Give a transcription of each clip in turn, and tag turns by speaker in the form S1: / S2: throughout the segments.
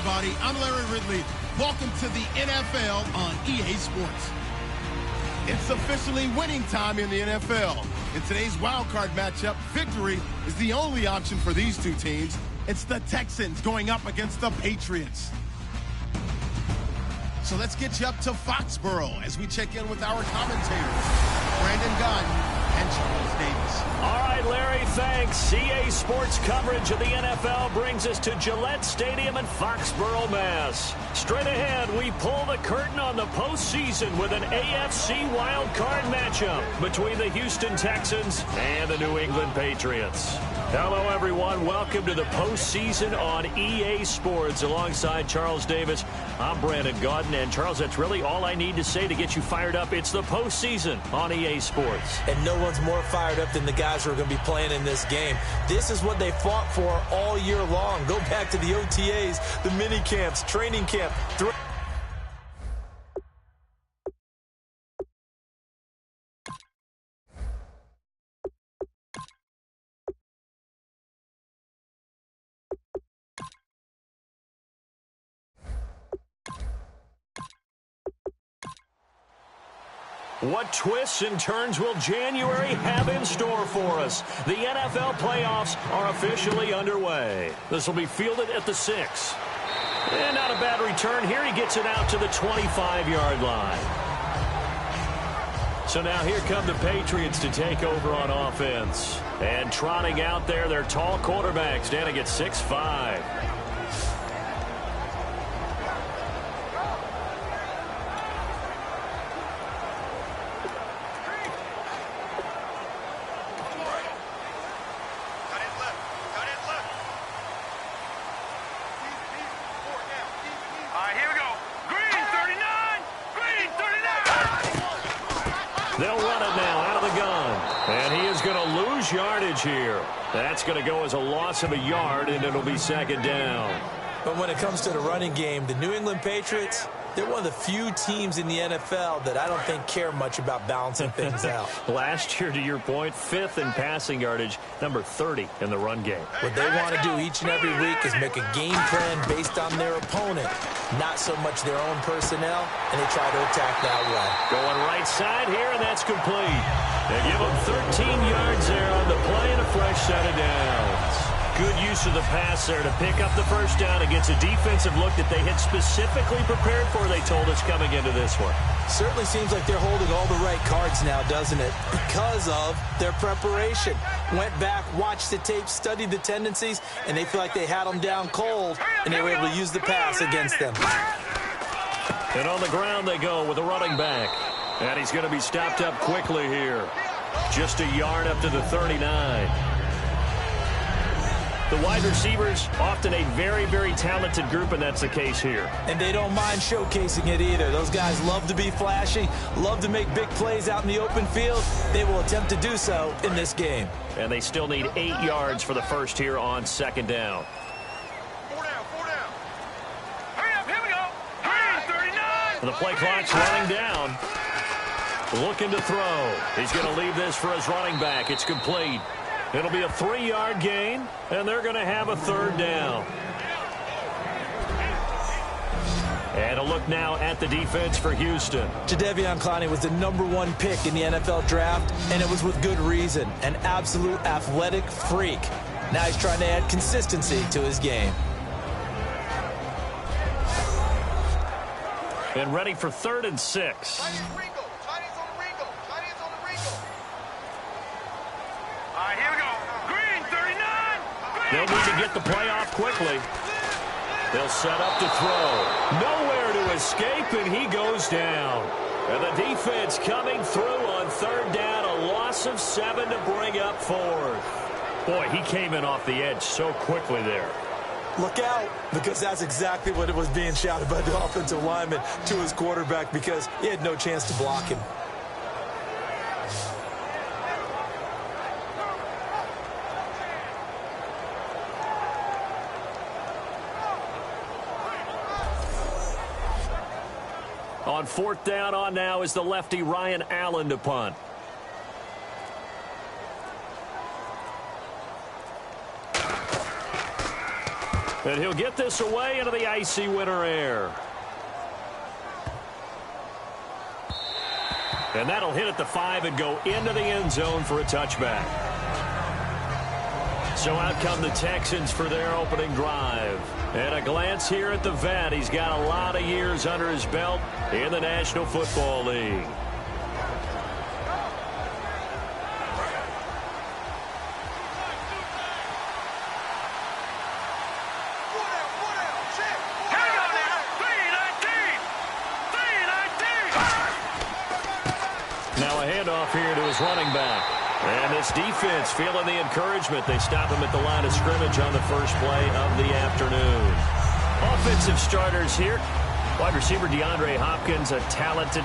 S1: everybody. I'm Larry Ridley. Welcome to the NFL on EA Sports. It's officially winning time in the NFL. In today's wildcard matchup, victory is the only option for these two teams. It's the Texans going up against the Patriots. So let's get you up to Foxborough as we check in with our commentators, Brandon Gunn and Charles Davis.
S2: All right, Larry, thanks. EA Sports coverage of the NFL brings us to Gillette Stadium in Foxborough, Mass. Straight ahead, we pull the curtain on the postseason with an AFC wildcard matchup between the Houston Texans and the New England Patriots. Hello, everyone. Welcome to the postseason on EA Sports alongside Charles Davis. I'm Brandon Gaudin, and Charles, that's really all I need to say to get you fired up. It's the postseason on EA Sports.
S3: And no one's more fired up than the guys who are going to be playing in this game. This is what they fought for all year long. Go back to the OTAs, the mini camps, training camp.
S2: What twists and turns will January have in store for us? The NFL playoffs are officially underway. This will be fielded at the 6. And not a bad return here. He gets it out to the 25-yard line. So now here come the Patriots to take over on offense. And trotting out there, their tall quarterback standing at 6'5". They'll run it now out of the gun. And he is going to lose yardage here. That's going to go as a loss of a yard, and it'll be second down.
S3: But when it comes to the running game, the New England Patriots, they're one of the few teams in the NFL that I don't think care much about balancing things out.
S2: Last year, to your point, 5th in passing yardage, number 30 in the run game.
S3: What they want to do each and every week is make a game plan based on their opponent, not so much their own personnel, and they try to attack that way.
S2: Going right side here, and that's complete. They give them 13 yards there on the play and a fresh set of downs. Good use of the pass there to pick up the first down against a defensive look that they had specifically prepared for, they told us, coming into this one.
S3: Certainly seems like they're holding all the right cards now, doesn't it? Because of their preparation. Went back, watched the tape, studied the tendencies, and they feel like they had them down cold, and they were able to use the pass against them.
S2: And on the ground they go with a running back. And he's going to be stopped up quickly here. Just a yard up to the 39. The wide receivers, often a very, very talented group, and that's the case here.
S3: And they don't mind showcasing it either. Those guys love to be flashy, love to make big plays out in the open field. They will attempt to do so in this game.
S2: And they still need 8 yards for the first here on second down.
S4: 4 down, 4 down. Hurry up, here we go. Green, 39.
S2: And the play clock's running down. Looking to throw. He's going to leave this for his running back. It's complete. It'll be a 3-yard gain, and they're going to have a third down. And a look now at the defense for Houston.
S3: Jadeveon Clowney was the #1 pick in the NFL draft, and it was with good reason. An absolute athletic freak. Now he's trying to add consistency to his game.
S2: And ready for 3rd and 6. They'll need to get the play off quickly. They'll set up to throw. Nowhere to escape, and he goes down. And the defense coming through on 3rd down. A loss of 7 to bring up 4th. Boy, he came in off the edge so quickly there.
S3: Look out, because that's exactly what it was being shouted by the offensive lineman to his quarterback, because he had no chance to block him.
S2: On 4th down on now is the lefty Ryan Allen to punt. And he'll get this away into the icy winter air. And that'll hit at the 5 and go into the end zone for a touchback. So out come the Texans for their opening drive. And a glance here at the vet. He's got a lot of years under his belt in the National Football League. Now a handoff here to his running back. And this defense feeling the encouragement. They stop him at the line of scrimmage on the first play of the afternoon. Offensive starters here. Wide receiver DeAndre Hopkins, a talented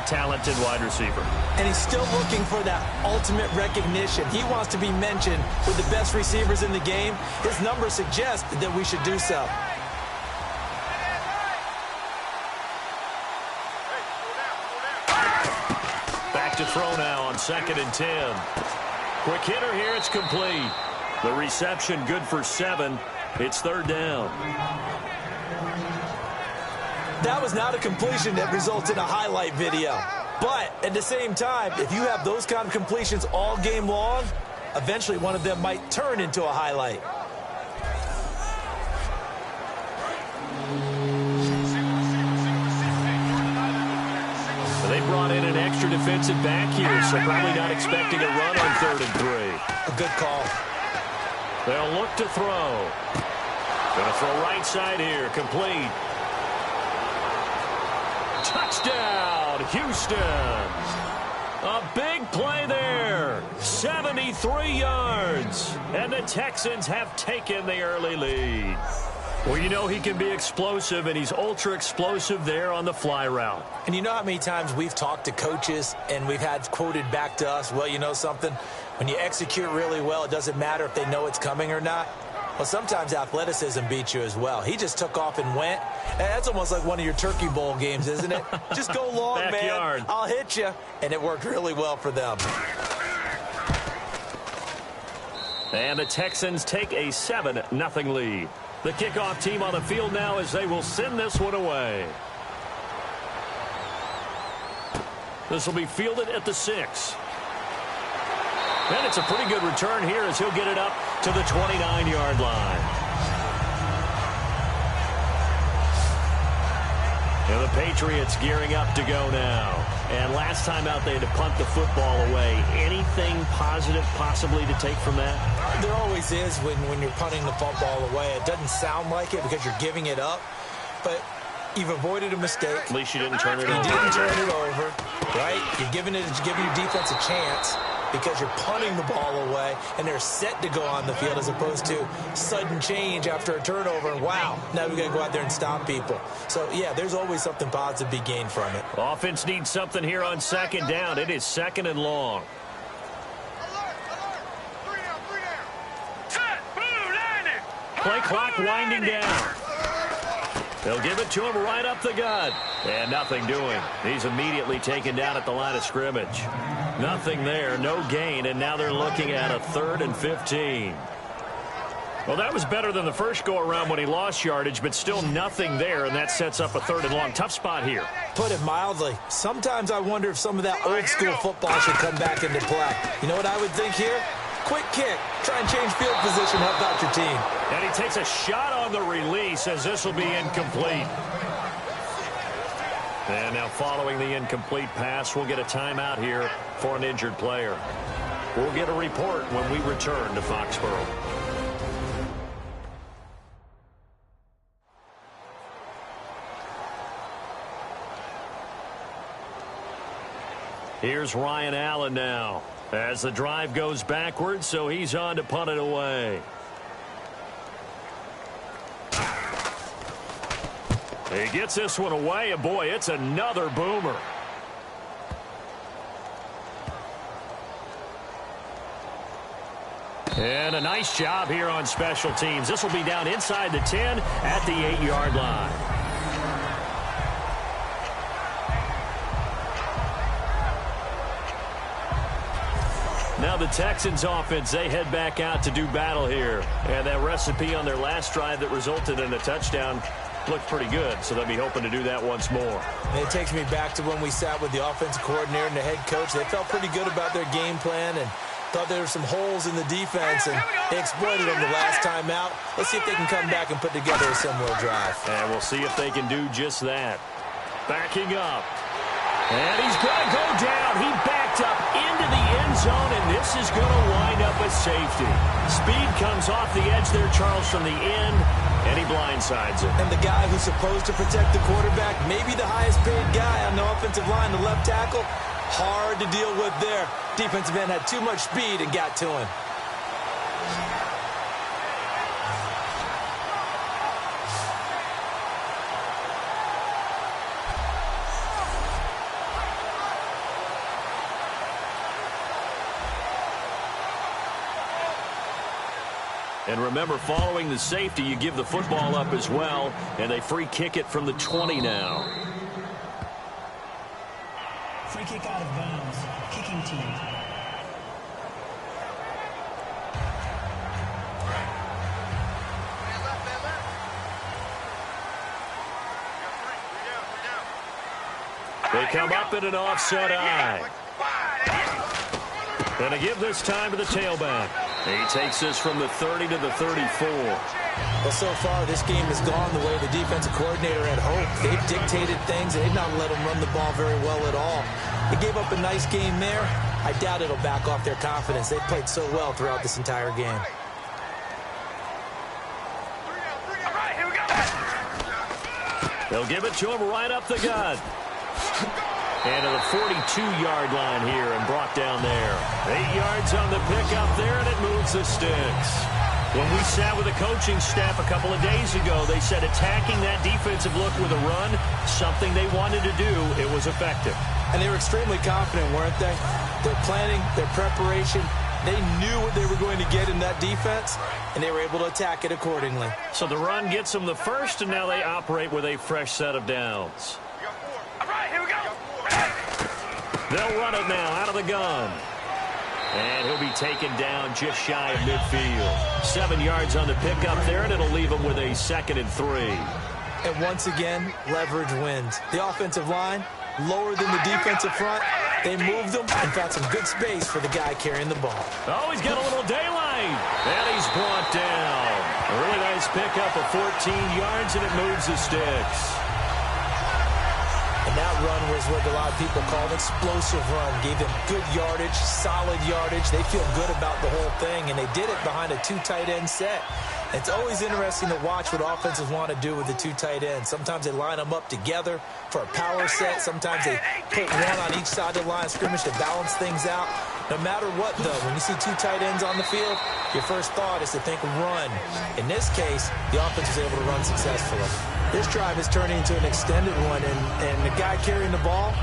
S2: wide receiver.
S3: And he's still looking for that ultimate recognition. He wants to be mentioned with the best receivers in the game. His numbers suggest that we should do so.
S2: Back to throw now on 2nd and 10. Quick hitter here, it's complete. The reception good for 7. It's 3rd down.
S3: That was not a completion that results in a highlight video. But at the same time, if you have those kind of completions all game long, eventually one of them might turn into a highlight.
S2: They brought in an extra defensive back here, so probably not expecting a run on 3rd and 3.
S3: A good call.
S2: They'll look to throw. Going to throw right side here, complete. Touchdown, Houston. A big play there. 73 yards. And the Texans have taken the early lead. Well, you know he can be explosive, and he's ultra-explosive there on the fly route.
S3: And you know how many times we've talked to coaches and we've had quoted back to us, well, you know something? When you execute really well, it doesn't matter if they know it's coming or not. Well, sometimes athleticism beats you as well. He just took off and went. And that's almost like one of your Turkey Bowl games, isn't it? Just go long,
S2: Backyard.
S3: man. I'll hit you. And it worked really well for them.
S2: And the Texans take a 7-0 lead. The kickoff team on the field now as they will send this one away. This will be fielded at the 6. And it's a pretty good return here as he'll get it up to the 29-yard line. And the Patriots gearing up to go now. And last time out they had to punt the football away. Anything positive possibly to take from that?
S3: There always is when you're punting the football away. It doesn't sound like it because you're giving it up. But you've avoided a mistake.
S2: At least you didn't turn it over.
S3: You didn't turn it over, right? You're giving your defense a chance because you're punting the ball away, and they're set to go on the field as opposed to sudden change after a turnover. And, wow, now we've got to go out there and stop people. So, yeah, there's always something positive to be gained from it.
S2: Offense needs something here on 2nd down. It is 2nd and long. Play clock winding down. They'll give it to him right up the gut. And nothing doing. He's immediately taken down at the line of scrimmage. Nothing there, no gain, and now they're looking at a 3rd and 15. Well, that was better than the first go-around when he lost yardage, but still nothing there, and that sets up a 3rd and long. Tough spot here.
S3: Put it mildly. Sometimes I wonder if some of that old-school football should come back into play. You know what I would think here? Quick kick. Try and change field position, help out your team.
S2: And he takes a shot on the release as this will be incomplete. And now following the incomplete pass, we'll get a timeout here for an injured player. We'll get a report when we return to Foxborough. Here's Ryan Allen now as the drive goes backwards, so he's on to punt it away. He gets this one away, and boy, it's another boomer. And a nice job here on special teams. This will be down inside the 10 at the 8-yard line. Now the Texans offense, they head back out to do battle here. And that recipe on their last drive that resulted in a touchdown looked pretty good, so they'll be hoping to do that once more.
S3: And it takes me back to when we sat with the offensive coordinator and the head coach. They felt pretty good about their game plan and thought there were some holes in the defense, and they exploited them the last time out. Let's see if they can come back and put together a similar drive.
S2: And we'll see if they can do just that. Backing up. And he's going to go down. He backed up into the end zone, and this is going to wind up a safety. Speed comes off the edge there, Charles, from the end, and he blindsides it.
S3: And the guy who's supposed to protect the quarterback, maybe the highest paid guy on the offensive line, the left tackle, hard to deal with there. Defensive end had too much speed and got to him.
S2: And remember, following the safety, you give the football up as well, and they free kick it from the 20 now.
S5: Free kick out of bounds. Kicking team.
S2: They come up in an offset eye. And a give this time to the tailback. He takes this from the 30 to the 34.
S3: Well, so far, this game has gone the way the defensive coordinator had hoped. They've dictated things, and they've not let them run the ball very well at all. They gave up a nice game there. I doubt it'll back off their confidence. They've played so well throughout this entire game.
S2: They'll give it to him right up the gut. And to the 42-yard line here and brought down there. 8 yards on the pickup there, and it moves the sticks. When we sat with the coaching staff a couple of days ago, they said attacking that defensive look with a run, something they wanted to do, it was effective.
S3: And they were extremely confident, weren't they? Their planning, their preparation, they knew what they were going to get in that defense, and they were able to attack it accordingly.
S2: So the run gets them the first, and now they operate with a fresh set of downs.
S4: All right, here we go.
S2: They'll run it now out of the gun. And he'll be taken down just shy of midfield. 7 yards on the pickup there, and it'll leave him with a 2nd and 3.
S3: And once again, leverage wins. The offensive line, lower than the defensive front. They moved them and found some good space for the guy carrying the ball.
S2: Oh, he's got a little daylight. And he's brought down. A really nice pickup of 14 yards, and it moves the sticks.
S3: And that run was what a lot of people call an explosive run. Gave them good yardage, solid yardage. They feel good about the whole thing, and they did it behind a 2 tight end set. It's always interesting to watch what offenses want to do with the 2 tight ends. Sometimes they line them up together for a power set. Sometimes they put one on each side of the line of scrimmage to balance things out. No matter what, though, when you see 2 tight ends on the field, your first thought is to think run. In this case, the offense was able to run successfully. This drive is turning into an extended one, and the guy carrying the ball,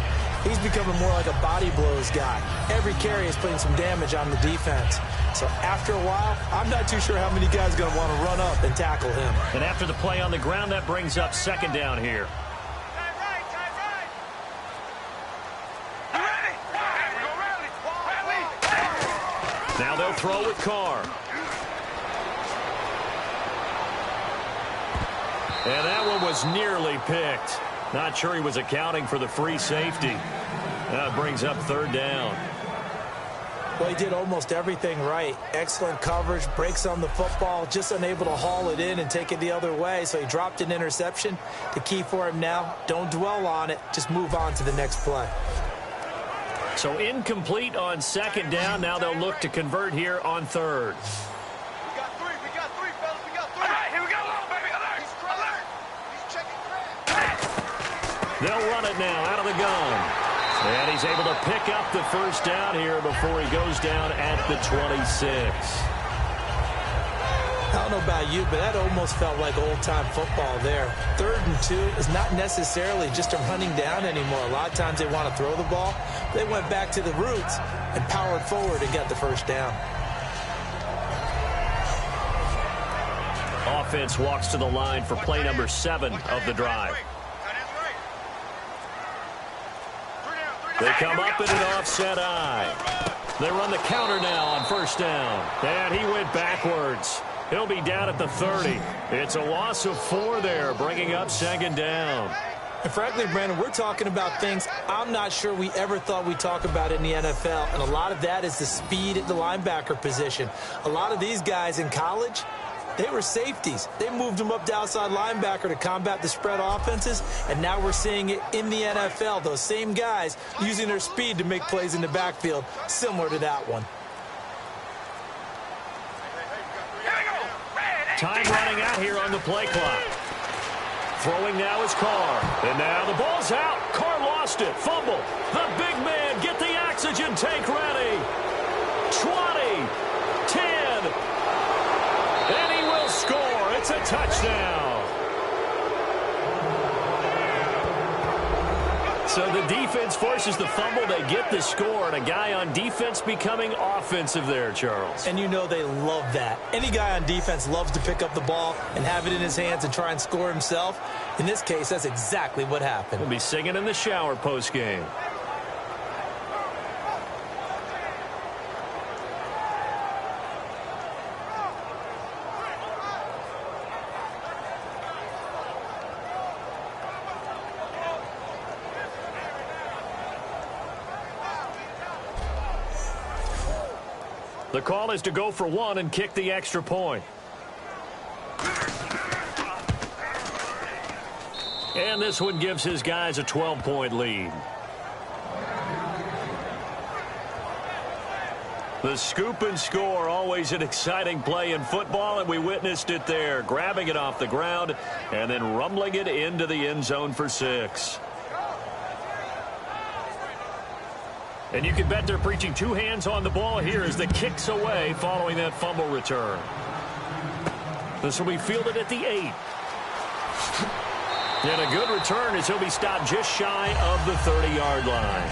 S3: he's becoming more like a body blows guy. Every carry is putting some damage on the defense. So after a while, I'm not too sure how many guys are going to want to run up and tackle him.
S2: And after the play on the ground, that brings up 2nd down here. Now they'll throw with Carr. And that one was nearly picked. Not sure he was accounting for the free safety. That brings up 3rd down.
S3: Well, he did almost everything right. Excellent coverage, breaks on the football, just unable to haul it in and take it the other way. So he dropped an interception. The key for him now, don't dwell on it. Just move on to the next play.
S2: So incomplete on 2nd down. Now they'll look to convert here on 3rd.
S4: We got three, fellas. We got 3. All right, here we go, baby. Alert. He's checking threat.
S2: They'll run it now out of the gun. And he's able to pick up the 1st down here before he goes down at the 26.
S3: I don't know about you, but that almost felt like old-time football there. 3rd and 2 is not necessarily just a running down anymore. A lot of times they want to throw the ball. They went back to the roots and powered forward and got the 1st down.
S2: Offense walks to the line for play number 7 of the drive. They come up in an offset eye. They run the counter now on first down. And he went backwards. He'll be down at the 30. It's a loss of 4 there, bringing up second down.
S3: And frankly, Brandon, we're talking about things I'm not sure we ever thought we'd talk about in the NFL. And a lot of that is the speed at the linebacker position. A lot of these guys in college, they were safeties. They moved them up to outside linebacker to combat the spread offenses, and now we're seeing it in the NFL. Those same guys using their speed to make plays in the backfield, similar to that one.
S2: Time running out here on the play clock. Throwing now is Carr. And now the ball's out. Carr lost it. Fumble. The big man, get the oxygen tank ready. 20, 10, and he will score. It's a touchdown. So the defense forces the fumble. They get the score, and a guy on defense becoming offensive there, Charles.
S3: And you know they love that. Any guy on defense loves to pick up the ball and have it in his hands and try and score himself. In this case, that's exactly what happened.
S2: We'll be singing in the shower post-game. The call is to go for 1 and kick the extra point. And this one gives his guys a 12-point lead. The scoop and score, always an exciting play in football, and we witnessed it there, grabbing it off the ground and then rumbling it into the end zone for 6. And you can bet they're preaching 2 hands on the ball here as the kick's away following that fumble return. This will be fielded at the 8. And a good return as he'll be stopped just shy of the 30-yard line.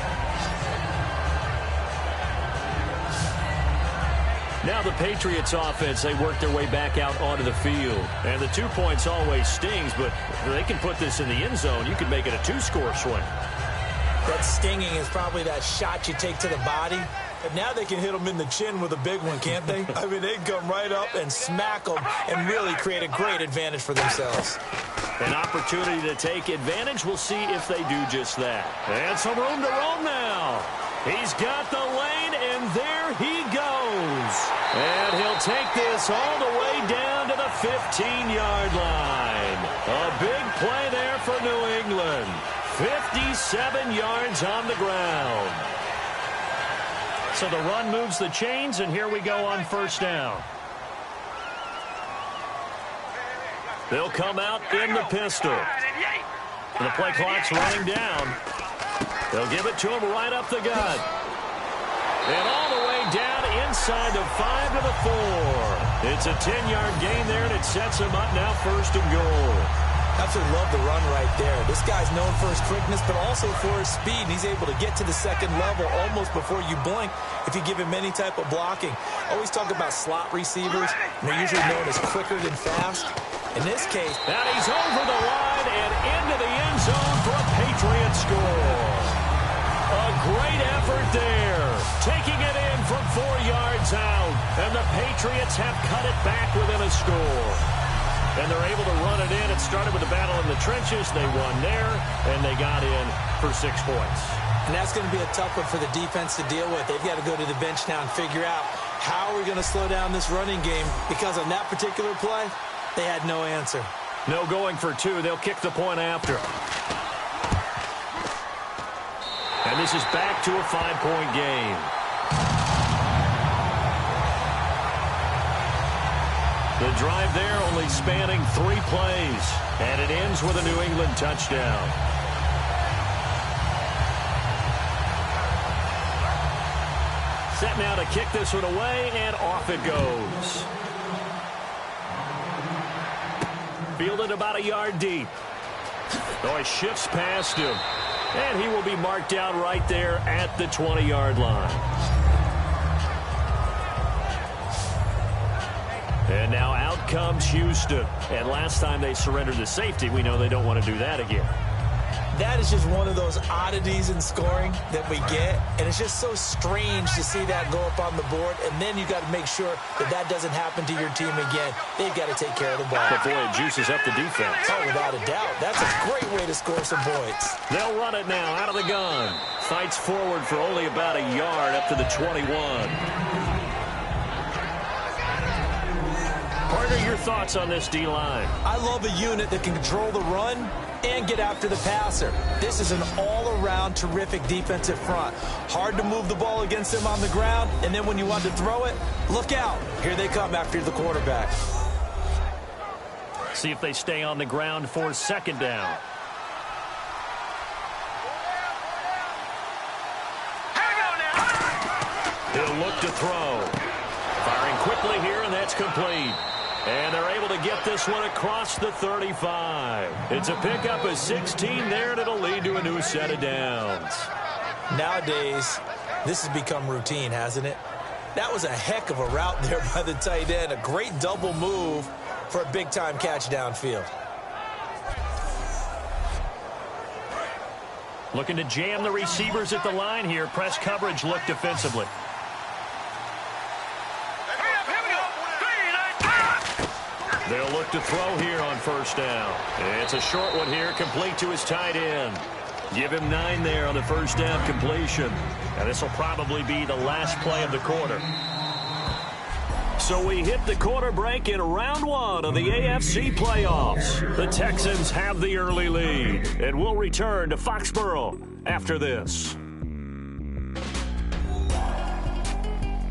S2: Now the Patriots offense, they work their way back out onto the field. And the 2 points always stings, but they can put this in the end zone. You can make it a 2-score swing.
S3: That stinging is probably that shot you take to the body. But now they can hit them in the chin with a big one, can't they? I mean, they can come right up and smack them and really create a great advantage for themselves.
S2: An opportunity to take advantage. We'll see if they do just that. And some room to roam now. He's got the lane, and there he goes. And he'll take this all the way down to the 15-yard line. A big play there for New England. 57 yards on the ground. So the run moves the chains, and here we go on first down. They'll come out in the pistol. And the play clock's running down. They'll give it to him right up the gut. And all the way down inside the 5 to the 4. It's a 10-yard gain there, and it sets him up now first and goal.
S3: Absolutely love the run right there. This guy's known for his quickness, but also for his speed. And he's able to get to the second level almost before you blink if you give him any type of blocking. Always talk about slot receivers. They're usually known as quicker than fast. In this case,
S2: now he's over the line and into the end zone for a Patriot score. A great effort there. Taking it in from 4 yards out. And the Patriots have cut it back within a score. And they're able to run it in. It started with a battle in the trenches. They won there, and they got in for 6 points.
S3: And that's going to be a tough one for the defense to deal with. They've got to go to the bench now and figure out how are we going to slow down this running game, because on that particular play, they had no answer.
S2: No going for 2. They'll kick the point after. And this is back to a 5-point game. The drive there only spanning 3 plays. And it ends with a New England touchdown. Set now to kick this one away, and off it goes. Fielded about a yard deep. Oh, he shifts past him. And he will be marked down right there at the 20-yard line. And now out comes Houston. And last time they surrendered the safety, we know they don't want to do that again.
S3: That is just one of those oddities in scoring that we get, and it's just so strange to see that go up on the board, and then you got to make sure that that doesn't happen to your team again. They've got to take care of the ball.
S2: But boy, it juices up the defense.
S3: Oh, without a doubt. That's a great way to score some points.
S2: They'll run it now out of the gun. Fights forward for only about a yard up to the 21. Partner, your thoughts on this D-line?
S3: I love a unit that can control the run and get after the passer. This is an all-around terrific defensive front. Hard to move the ball against them on the ground, and then when you want to throw it, look out. Here they come after the quarterback.
S2: See if they stay on the ground for second down. He'll look to throw. Firing quickly here, and that's complete. And they're able to get this one across the 35. It's a pickup of 16 there, and it'll lead to a new set of downs.
S3: Nowadays, this has become routine, hasn't it? That was a heck of a route there by the tight end. A great double move for a big-time catch downfield.
S2: Looking to jam the receivers at the line here. Press coverage look defensively. They'll look to throw here on first down. It's a short one here, complete to his tight end. Give him 9 there on the first down completion. And this will probably be the last play of the quarter. So we hit the quarter break in round 1 of the AFC playoffs. The Texans have the early lead. And we'll return to Foxborough after this.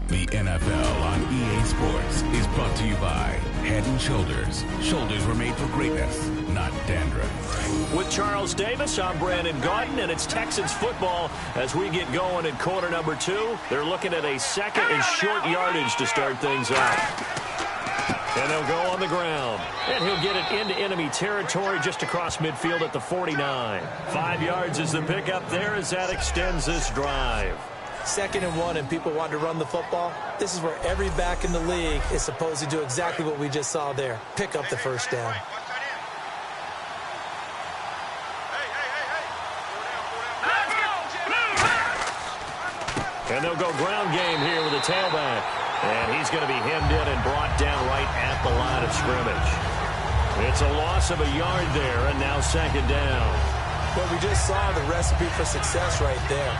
S6: The NFL on EA Sports is brought to you by Head & Shoulders. Shoulders were made for greatness, not dandruff.
S2: With Charles Davis, I'm Brandon Gaudin, and it's Texans football as we get going in quarter number 2. They're looking at a second and short yardage to start things out. And they'll go on the ground. And he'll get it into enemy territory just across midfield at the 49. 5 yards is the pickup there as that extends this drive.
S3: 2nd and 1 and people want to run the football. This is where every back in the league is supposed to do exactly what we just saw there. Pick up the first down.
S2: And they'll go ground game here with a tailback. And he's going to be hemmed in and brought down right at the line of scrimmage. It's a loss of a yard there, and now second down.
S3: Well, we just saw the recipe for success right there.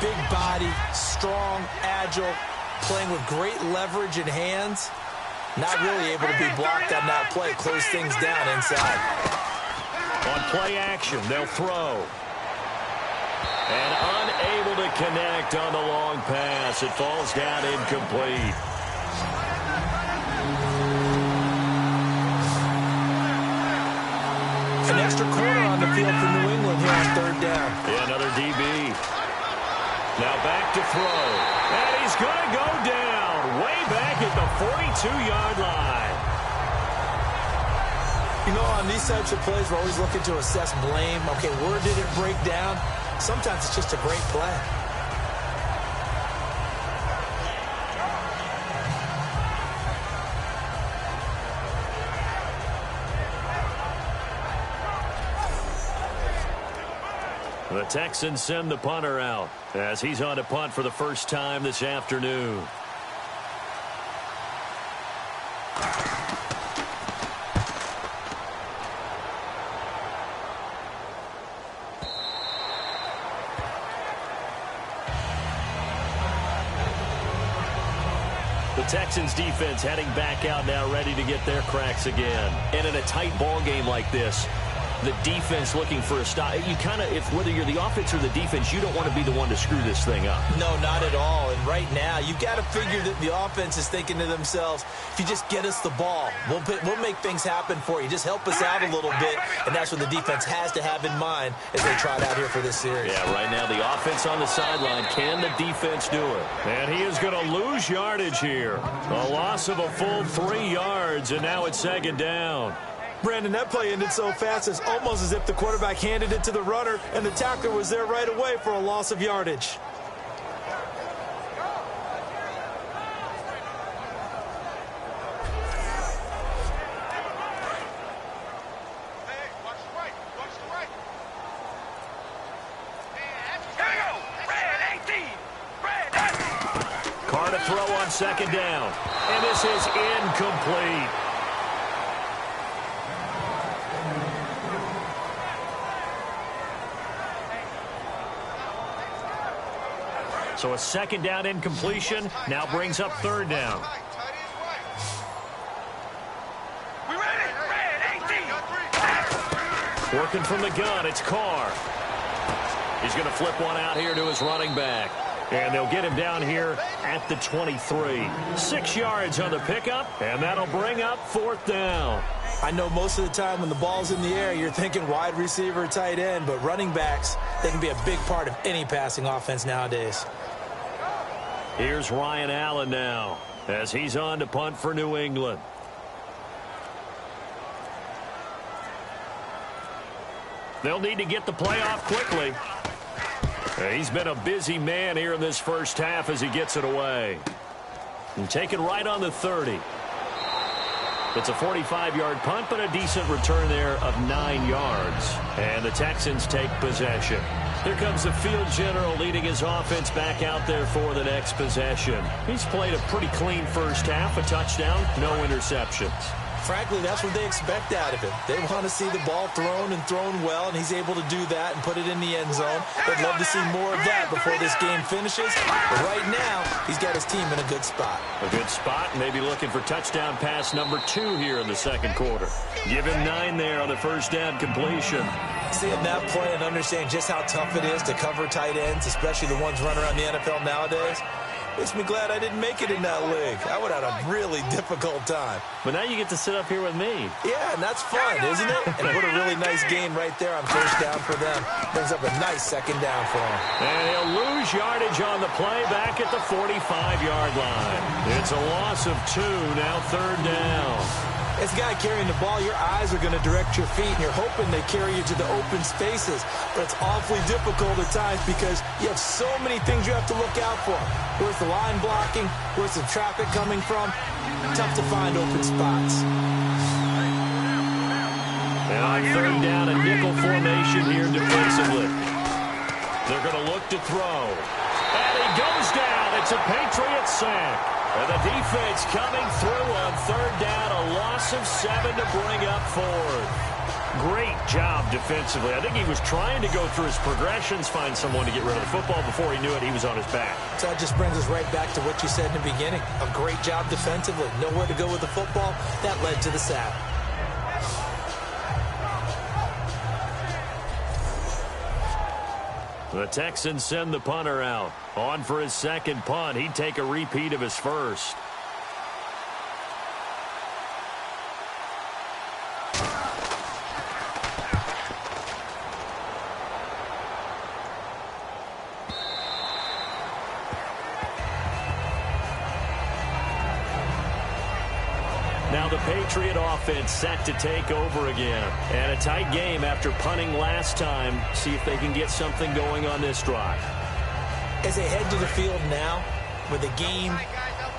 S3: Big body, strong, agile, playing with great leverage in hands. Not really able to be blocked on that play. Close things down inside.
S2: On play action, they'll throw. And unable to connect on the long pass. It falls down incomplete.
S3: An extra corner on the field for New England here on third down.
S2: Yeah, another DB. Now back to throw. And he's going to go down way back at the 42-yard line.
S3: You know, on these types of plays, we're always looking to assess blame. Okay, where did it break down? Sometimes it's just a great play.
S2: The Texans send the punter out as he's on to punt for the first time this afternoon. The Texans defense heading back out now, ready to get their cracks again. And in a tight ball game like this, the defense looking for a stop. You kind of, if whether you're the offense or the defense, you don't want to be the one to screw this thing up.
S3: No, not at all. And right now, you've got to figure that the offense is thinking to themselves, if you just get us the ball, we'll make things happen for you. Just help us out a little bit. And that's what the defense has to have in mind as they trot out here for this series.
S2: Yeah, right now the offense on the sideline. Can the defense do it? And he is going to lose yardage here. A loss of a full 3 yards, and now it's second down.
S3: Brandon, that play ended so fast, it's almost as if the quarterback handed it to the runner, and the tackler was there right away for a loss of yardage.
S2: Carr to throw on second down. And this is incomplete. So a second down incompletion now brings up third down. Working from the gun, it's Carr. He's going to flip one out here to his running back. And they'll get him down here at the 23. 6 yards on the pickup, and that'll bring up fourth down.
S3: I know most of the time when the ball's in the air, you're thinking wide receiver, tight end, but running backs, they can be a big part of any passing offense nowadays.
S2: Here's Ryan Allen now as he's on to punt for New England. They'll need to get the play off quickly. He's been a busy man here in this first half as he gets it away. And take it right on the 30. It's a 45-yard punt, but a decent return there of 9 yards. And the Texans take possession. Here comes the field general leading his offense back out there for the next possession. He's played a pretty clean first half, a touchdown, no interceptions.
S3: Frankly, that's what they expect out of him. They want to see the ball thrown and thrown well, and he's able to do that and put it in the end zone. They'd love to see more of that before this game finishes. But right now, he's got his team in a good spot.
S2: A good spot, and maybe looking for touchdown pass number 2 here in the second quarter. Give him 9 there on the first down completion.
S3: Seeing that play and understanding just how tough it is to cover tight ends, especially the ones running around the NFL nowadays, makes me glad I didn't make it in that league. I would have had a really difficult time.
S2: But now you get to sit up here with me.
S3: Yeah, and that's fun, isn't it? And put a really nice gain right there on first down for them. Brings up a nice second down for them.
S2: And he'll lose yardage on the play back at the 45-yard line. It's a loss of 2, now third down.
S3: As a guy carrying the ball, your eyes are going to direct your feet, and you're hoping they carry you to the open spaces. But it's awfully difficult at times because you have so many things you have to look out for. Where's the line blocking? Where's the traffic coming from? Tough to find open spots.
S2: And on third down, a nickel formation here defensively. They're going to look to throw. And he goes down. It's a Patriots sack. And the defense coming through on third down, a loss of 7 to bring up fourth. Great job defensively. I think he was trying to go through his progressions, find someone to get rid of the football. Before he knew it, he was on his back.
S3: So that just brings us right back to what you said in the beginning. A great job defensively. Nowhere to go with the football. That led to the sack.
S2: The Texans send the punter out. On for his second punt. He'd take a repeat of his first. Now the Patriot offense set to take over again. And a tight game after punting last time. See if they can get something going on this drive.
S3: As they head to the field now, with the game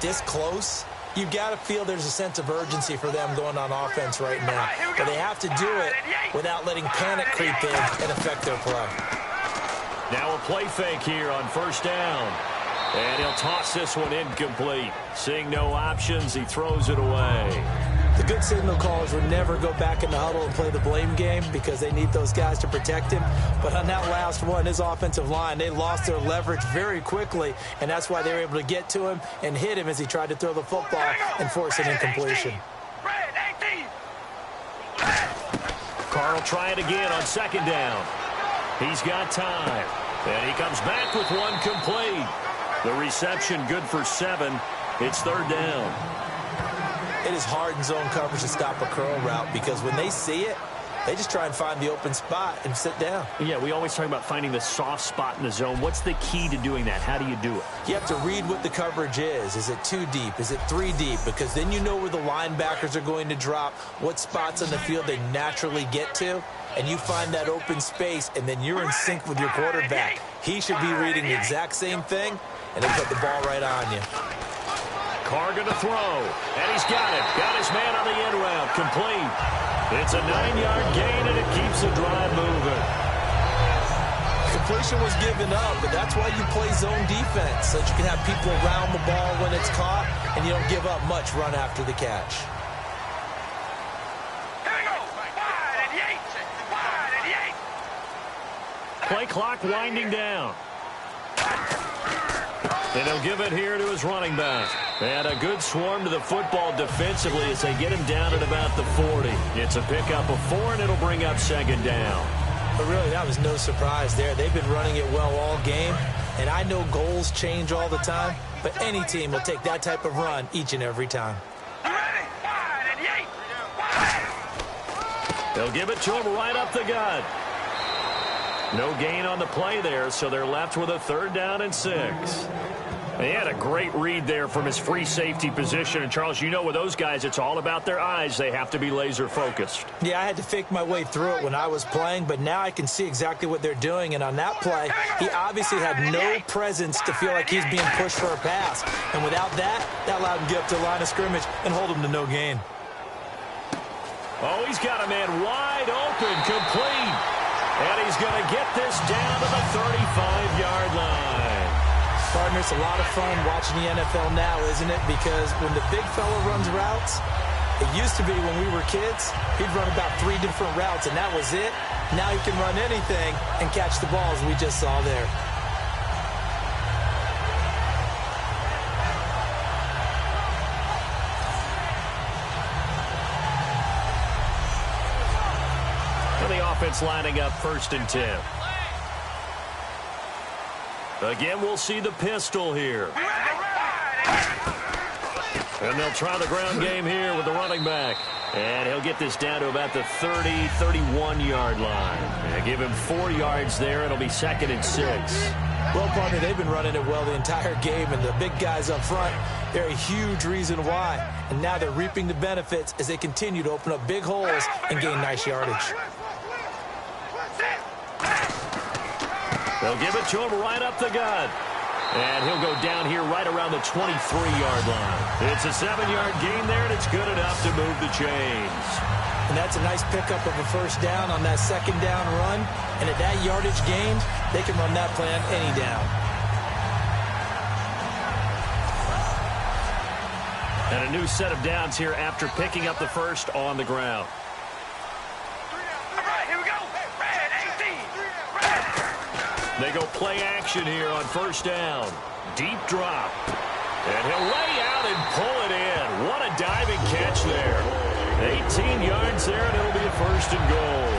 S3: this close, you've got to feel there's a sense of urgency for them going on offense right now. But they have to do it without letting panic creep in and affect their play.
S2: Now a play fake here on first down. And he'll toss this one incomplete. Seeing no options, he throws it away.
S3: The good signal callers would never go back in the huddle and play the blame game because they need those guys to protect him. But on that last one, his offensive line, they lost their leverage very quickly, and that's why they were able to get to him and hit him as he tried to throw the football and force an incompletion.
S2: Carr will try it again on second down. He's got time. And he comes back with one complete. The reception good for 7. It's third down.
S3: It is hard in zone coverage to stop a curl route because when they see it, they just try and find the open spot and sit down.
S2: Yeah, we always talk about finding the soft spot in the zone. What's the key to doing that? How do you do it?
S3: You have to read what the coverage is. Is it 2 deep? Is it 3 deep? Because then you know where the linebackers are going to drop, what spots on the field they naturally get to, and you find that open space, and then you're in sync with your quarterback. He should be reading the exact same thing, and they put the ball right on you.
S2: Carr going to throw, and he's got it. Got his man on the end route, complete. It's a 9-yard gain, and it keeps the drive moving.
S3: completion was given up, but that's why you play zone defense, so that you can have people around the ball when it's caught, and you don't give up much run after the catch.
S2: Play clock winding down. And he'll give it here to his running back. And a good swarm to the football defensively as they get him down at about the 40. It's a pickup of 4, and it'll bring up second down.
S3: But really, that was no surprise there. They've been running it well all game. And I know goals change all the time, but any team will take that type of run each and every time.
S2: They'll give it to him right up the gut. No gain on the play there, so they're left with a 3rd down and 6. He had a great read there from his free safety position. And, Charles, you know with those guys, it's all about their eyes. They have to be laser focused.
S3: Yeah, I had to fake my way through it when I was playing, but now I can see exactly what they're doing. And on that play, he obviously had no presence to feel like he's being pushed for a pass. And without that, that allowed him to get up to the line of scrimmage and hold him to no gain.
S2: Oh, he's got a man wide open, complete. And he's going to get this down to the 35-yard line.
S3: Partner, it's a lot of fun watching the NFL now, isn't it? Because when the big fella runs routes, it used to be when we were kids, he'd run about 3 different routes, and that was it. Now he can run anything and catch the balls we just saw there.
S2: The offense lining up 1st and 10. Again, we'll see the pistol here. And they'll try the ground game here with the running back. And he'll get this down to about the 30, 31-yard line. And give him 4 yards there. It'll be 2nd and 6.
S3: Well, partner, they've been running it well the entire game, and the big guys up front, they're a huge reason why. And now they're reaping the benefits as they continue to open up big holes and gain nice yardage.
S2: They'll give it to him right up the gut. And he'll go down here right around the 23-yard line. It's a 7-yard gain there, and it's good enough to move the chains.
S3: And that's a nice pickup of a 1st down on that 2nd down run. And at that yardage gained, they can run that play on any down.
S2: And a new set of downs here after picking up the 1st on the ground. They go play action here on 1st down. Deep drop. And he'll lay out and pull it in. What a diving catch there. 18 yards there, and it'll be a 1st and goal.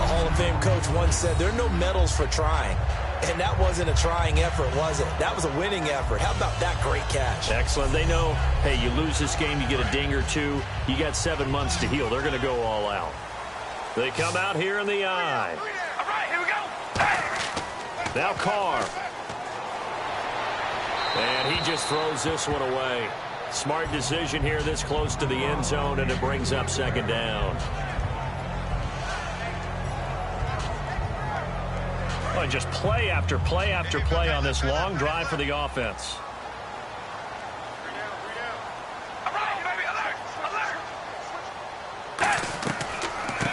S3: A Hall of Fame coach once said, there are no medals for trying. And that wasn't a trying effort, was it? That was a winning effort. How about that great catch?
S2: Excellent. They know, hey, you lose this game, you get a ding or 2. You got 7 months to heal. They're going to go all out. They come out here in the eye.
S4: All right, here we go.
S2: Now Carr. And he just throws this one away. Smart decision here this close to the end zone, and it brings up 2nd down. Well, just play after play after play on this long drive for the offense.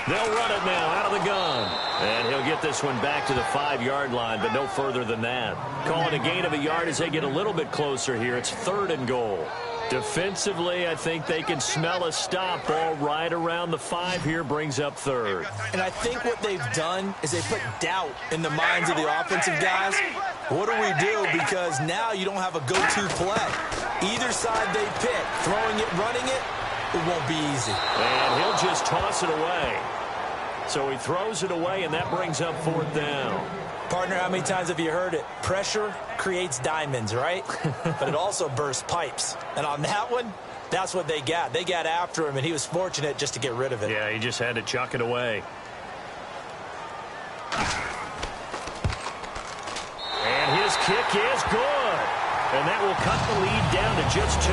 S2: They'll run it now out of the gun. And he'll get this one back to the 5-yard line, but no further than that. Calling a gain of a yard as they get a little bit closer here. It's 3rd and goal. Defensively, I think they can smell a stop. Ball right around the 5 here, brings up 3rd.
S3: And I think what they've done is they put doubt in the minds of the offensive guys. What do we do? Because now you don't have a go-to play. Either side they pick, throwing it, running it, it won't be easy.
S2: And he'll just toss it away. So he throws it away, and that brings up 4th down.
S3: Partner, how many times have you heard it? Pressure creates diamonds, right? But it also bursts pipes. And on that one, that's what they got. They got after him, and he was fortunate just to get rid of it.
S2: Yeah, he just had to chuck it away. And his kick is good. And that will cut the lead down to just 2.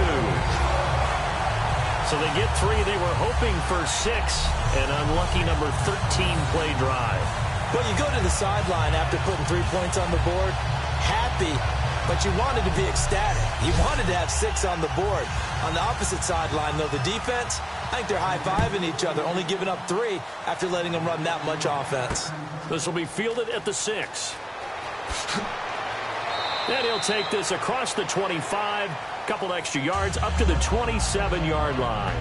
S2: So they get 3. They were hoping for 6. An unlucky number 13 play drive.
S3: Well, you go to the sideline after putting 3 points on the board, happy, but you wanted to be ecstatic. You wanted to have 6 on the board. On the opposite sideline, though, the defense, I think they're high-fiving each other, only giving up 3 after letting them run that much offense.
S2: This will be fielded at the 6. And he'll take this across the 25, couple extra yards up to the 27-yard line.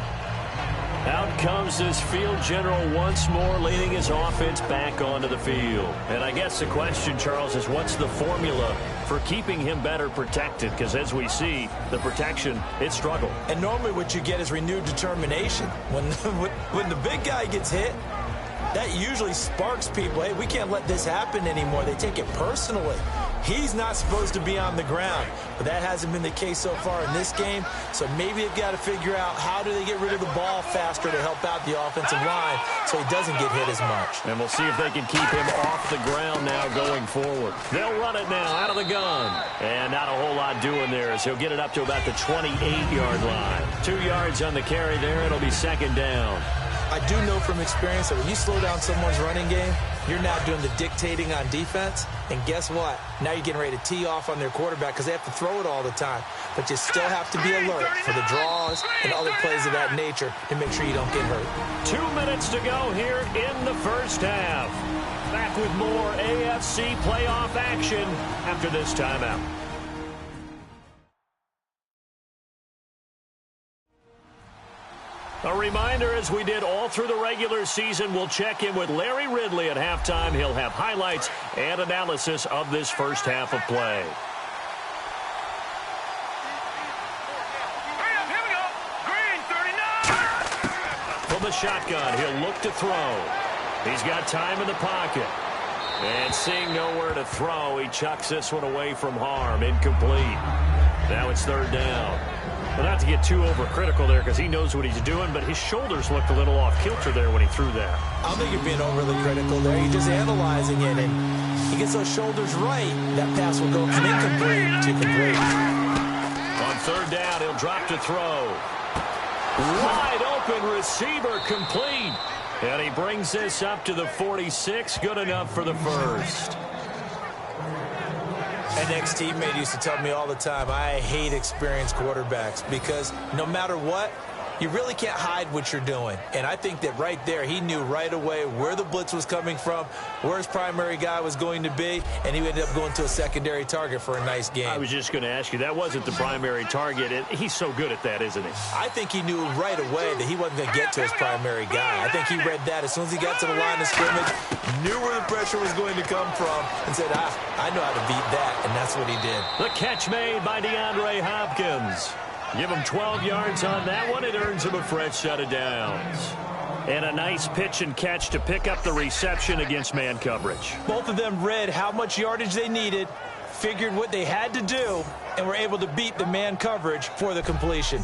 S2: Out comes this field general once more, leading his offense back onto the field. And I guess the question, Charles, is what's the formula for keeping him better protected? Because as we see, the protection, it struggled.
S3: And normally what you get is renewed determination. When the big guy gets hit, that usually sparks people. Hey, we can't let this happen anymore. They take it personally. He's not supposed to be on the ground, but that hasn't been the case so far in this game. So maybe they've got to figure out how do they get rid of the ball faster to help out the offensive line so he doesn't get hit as much.
S2: And we'll see if they can keep him off the ground now going forward. They'll run it now out of the gun. And not a whole lot doing there as he'll get it up to about the 28-yard line. 2 yards on the carry there. It'll be second down.
S3: I do know from experience that when you slow down someone's running game, you're now doing the dictating on defense. And guess what? Now you're getting ready to tee off on their quarterback because they have to throw it all the time. But you still have to be alert for the draws and other plays of that nature to make sure you don't get hurt.
S2: 2 minutes to go here in the first half. Back with more AFC playoff action after this timeout. A reminder, as we did all through the regular season, we'll check in with Larry Ridley at halftime. He'll have highlights and analysis of this first half of play.
S4: Here we go. Green, 39.
S2: From the shotgun, he'll look to throw. He's got time in the pocket. And seeing nowhere to throw, he chucks this one away from harm. Incomplete. Now it's third down. Well, not to get too overcritical there because he knows what he's doing, but his shoulders looked a little off kilter there when he threw that.
S3: I don't think you're being overly critical there. You're just analyzing it, and he gets those shoulders right. That pass will go from incomplete to complete.
S2: On third down, he'll drop to throw. Wide open receiver, complete. And he brings this up to the 46. Good enough for the first.
S3: An ex-teammate used to tell me all the time, I hate experienced quarterbacks because no matter what, you really can't hide what you're doing. And I think that right there, he knew right away where the blitz was coming from, where his primary guy was going to be, and he ended up going to a secondary target for a nice game.
S2: I was just going to ask you, that wasn't the primary target. And he's so good at that, isn't he?
S3: I think he knew right away that he wasn't going to get to his primary guy. I think he read that as soon as he got to the line of scrimmage, knew where the pressure was going to come from, and said, I know how to beat that, and that's what he did.
S2: The catch made by DeAndre Hopkins. Give him 12 yards on that one. It earns him a fresh set of downs. And a nice pitch and catch to pick up the reception against man coverage.
S3: Both of them read how much yardage they needed, figured what they had to do, and were able to beat the man coverage for the completion.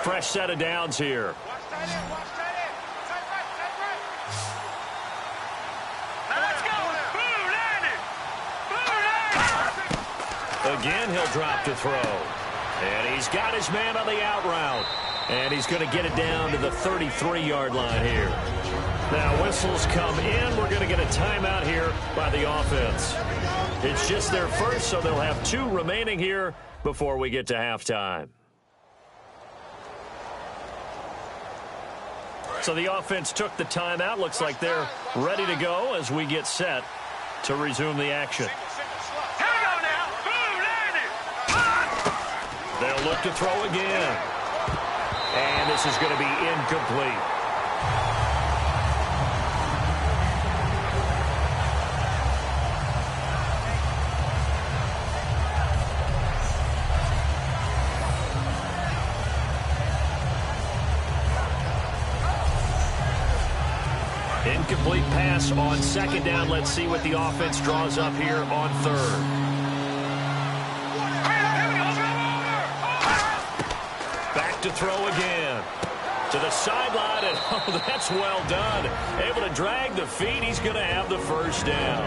S2: Fresh set of downs here.
S4: Watch that in. Watch that in. Tight right. Now let's go. Blue landed. Blue landed.
S2: Again, he'll drop to throw. And he's got his man on the out route. And he's going to get it down to the 33-yard line here. Now, whistles come in. We're going to get a timeout here by the offense. It's just their first, so they'll have 2 remaining here before we get to halftime. So the offense took the timeout. Looks like they're ready to go as we get set to resume the action. They'll look to throw again. And this is going to be incomplete. Incomplete pass on second down. Let's see what the offense draws up here on third. To throw again to the sideline, and oh, that's well done. Able to drag the feet. He's going to have the first down.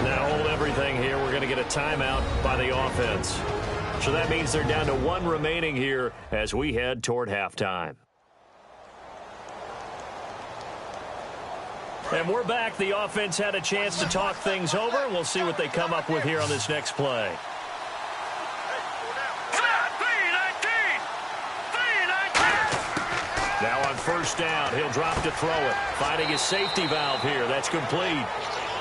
S2: Now hold everything here. We're going to get a timeout by the offense. So that means they're down to 1 remaining here as we head toward halftime. And we're back. The offense had a chance to talk things over. We'll see what they come up with here on this next play. first down. He'll drop to throw it. Finding his safety valve here. That's complete.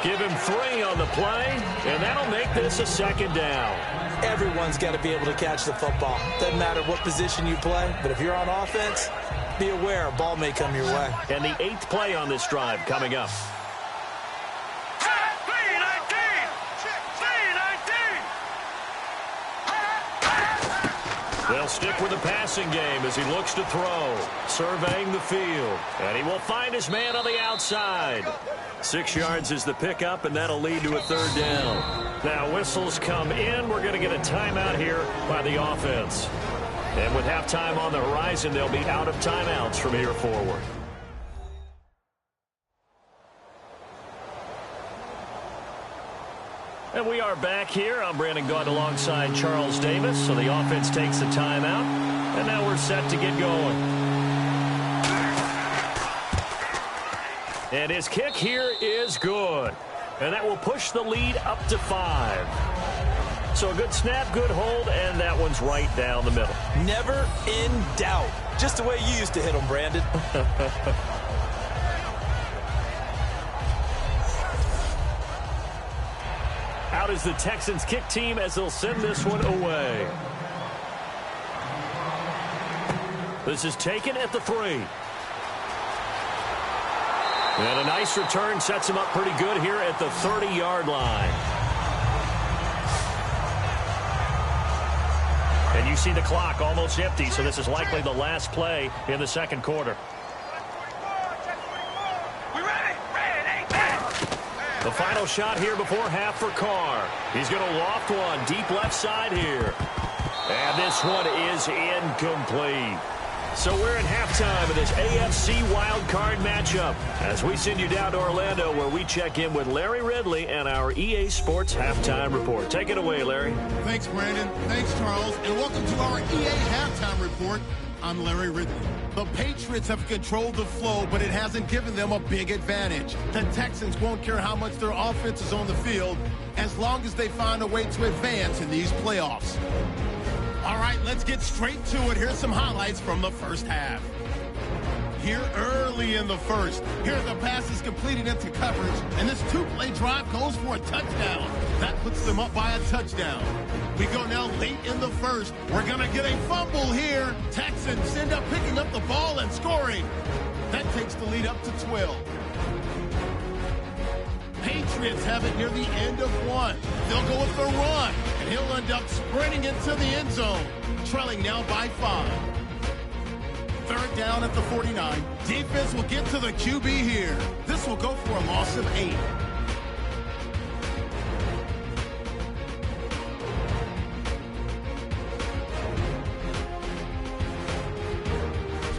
S2: Give him 3 on the play, and that'll make this a second down.
S3: Everyone's got to be able to catch the football. Doesn't matter what position you play, but if you're on offense, be aware a ball may come your way.
S2: And the 8th play on this drive coming up. They'll stick with the passing game as he looks to throw, surveying the field. And he will find his man on the outside. 6 yards is the pickup, and that'll lead to a 3rd down. Now whistles come in. We're going to get a timeout here by the offense. And with halftime on the horizon, they'll be out of timeouts from here forward. And we are back here. I'm Brandon Gaudin alongside Charles Davis. So the offense takes a timeout. And now we're set to get going. And his kick here is good. And that will push the lead up to 5. So a good snap, good hold, and that one's right down the middle.
S3: Never in doubt. Just the way you used to hit them, Brandon.
S2: Out is the Texans kick team as they'll send this one away. This is taken at the 3. And a nice return sets him up pretty good here at the 30-yard line. And you see the clock almost empty, so this is likely the last play in the second quarter. The final shot here before half for Carr. He's going to loft one deep left side here. And this one is incomplete. So we're in halftime of this AFC wildcard matchup as we send you down to Orlando where we check in with Larry Ridley and our EA Sports Halftime Report. Take it away, Larry.
S1: Thanks, Brandon. Thanks, Charles. And welcome to our EA Halftime Report. I'm Larry Ridley. The Patriots have controlled the flow, but it hasn't given them a big advantage. The Texans won't care how much their offense is on the field as long as they find a way to advance in these playoffs. All right, let's get straight to it. Here's some highlights from the first half. Here early in the first. Here the pass is completed into coverage, and this 2-play drive goes for a touchdown. That puts them up by a touchdown. We go now late in the first. We're going to get a fumble here. Texans end up picking up the ball and scoring. That takes the lead up to 12. Patriots have it near the end of 1. They'll go with the run, and he'll end up sprinting into the end zone, trailing now by 5. 3rd down at the 49. Defense will get to the QB here. This will go for a loss of 8.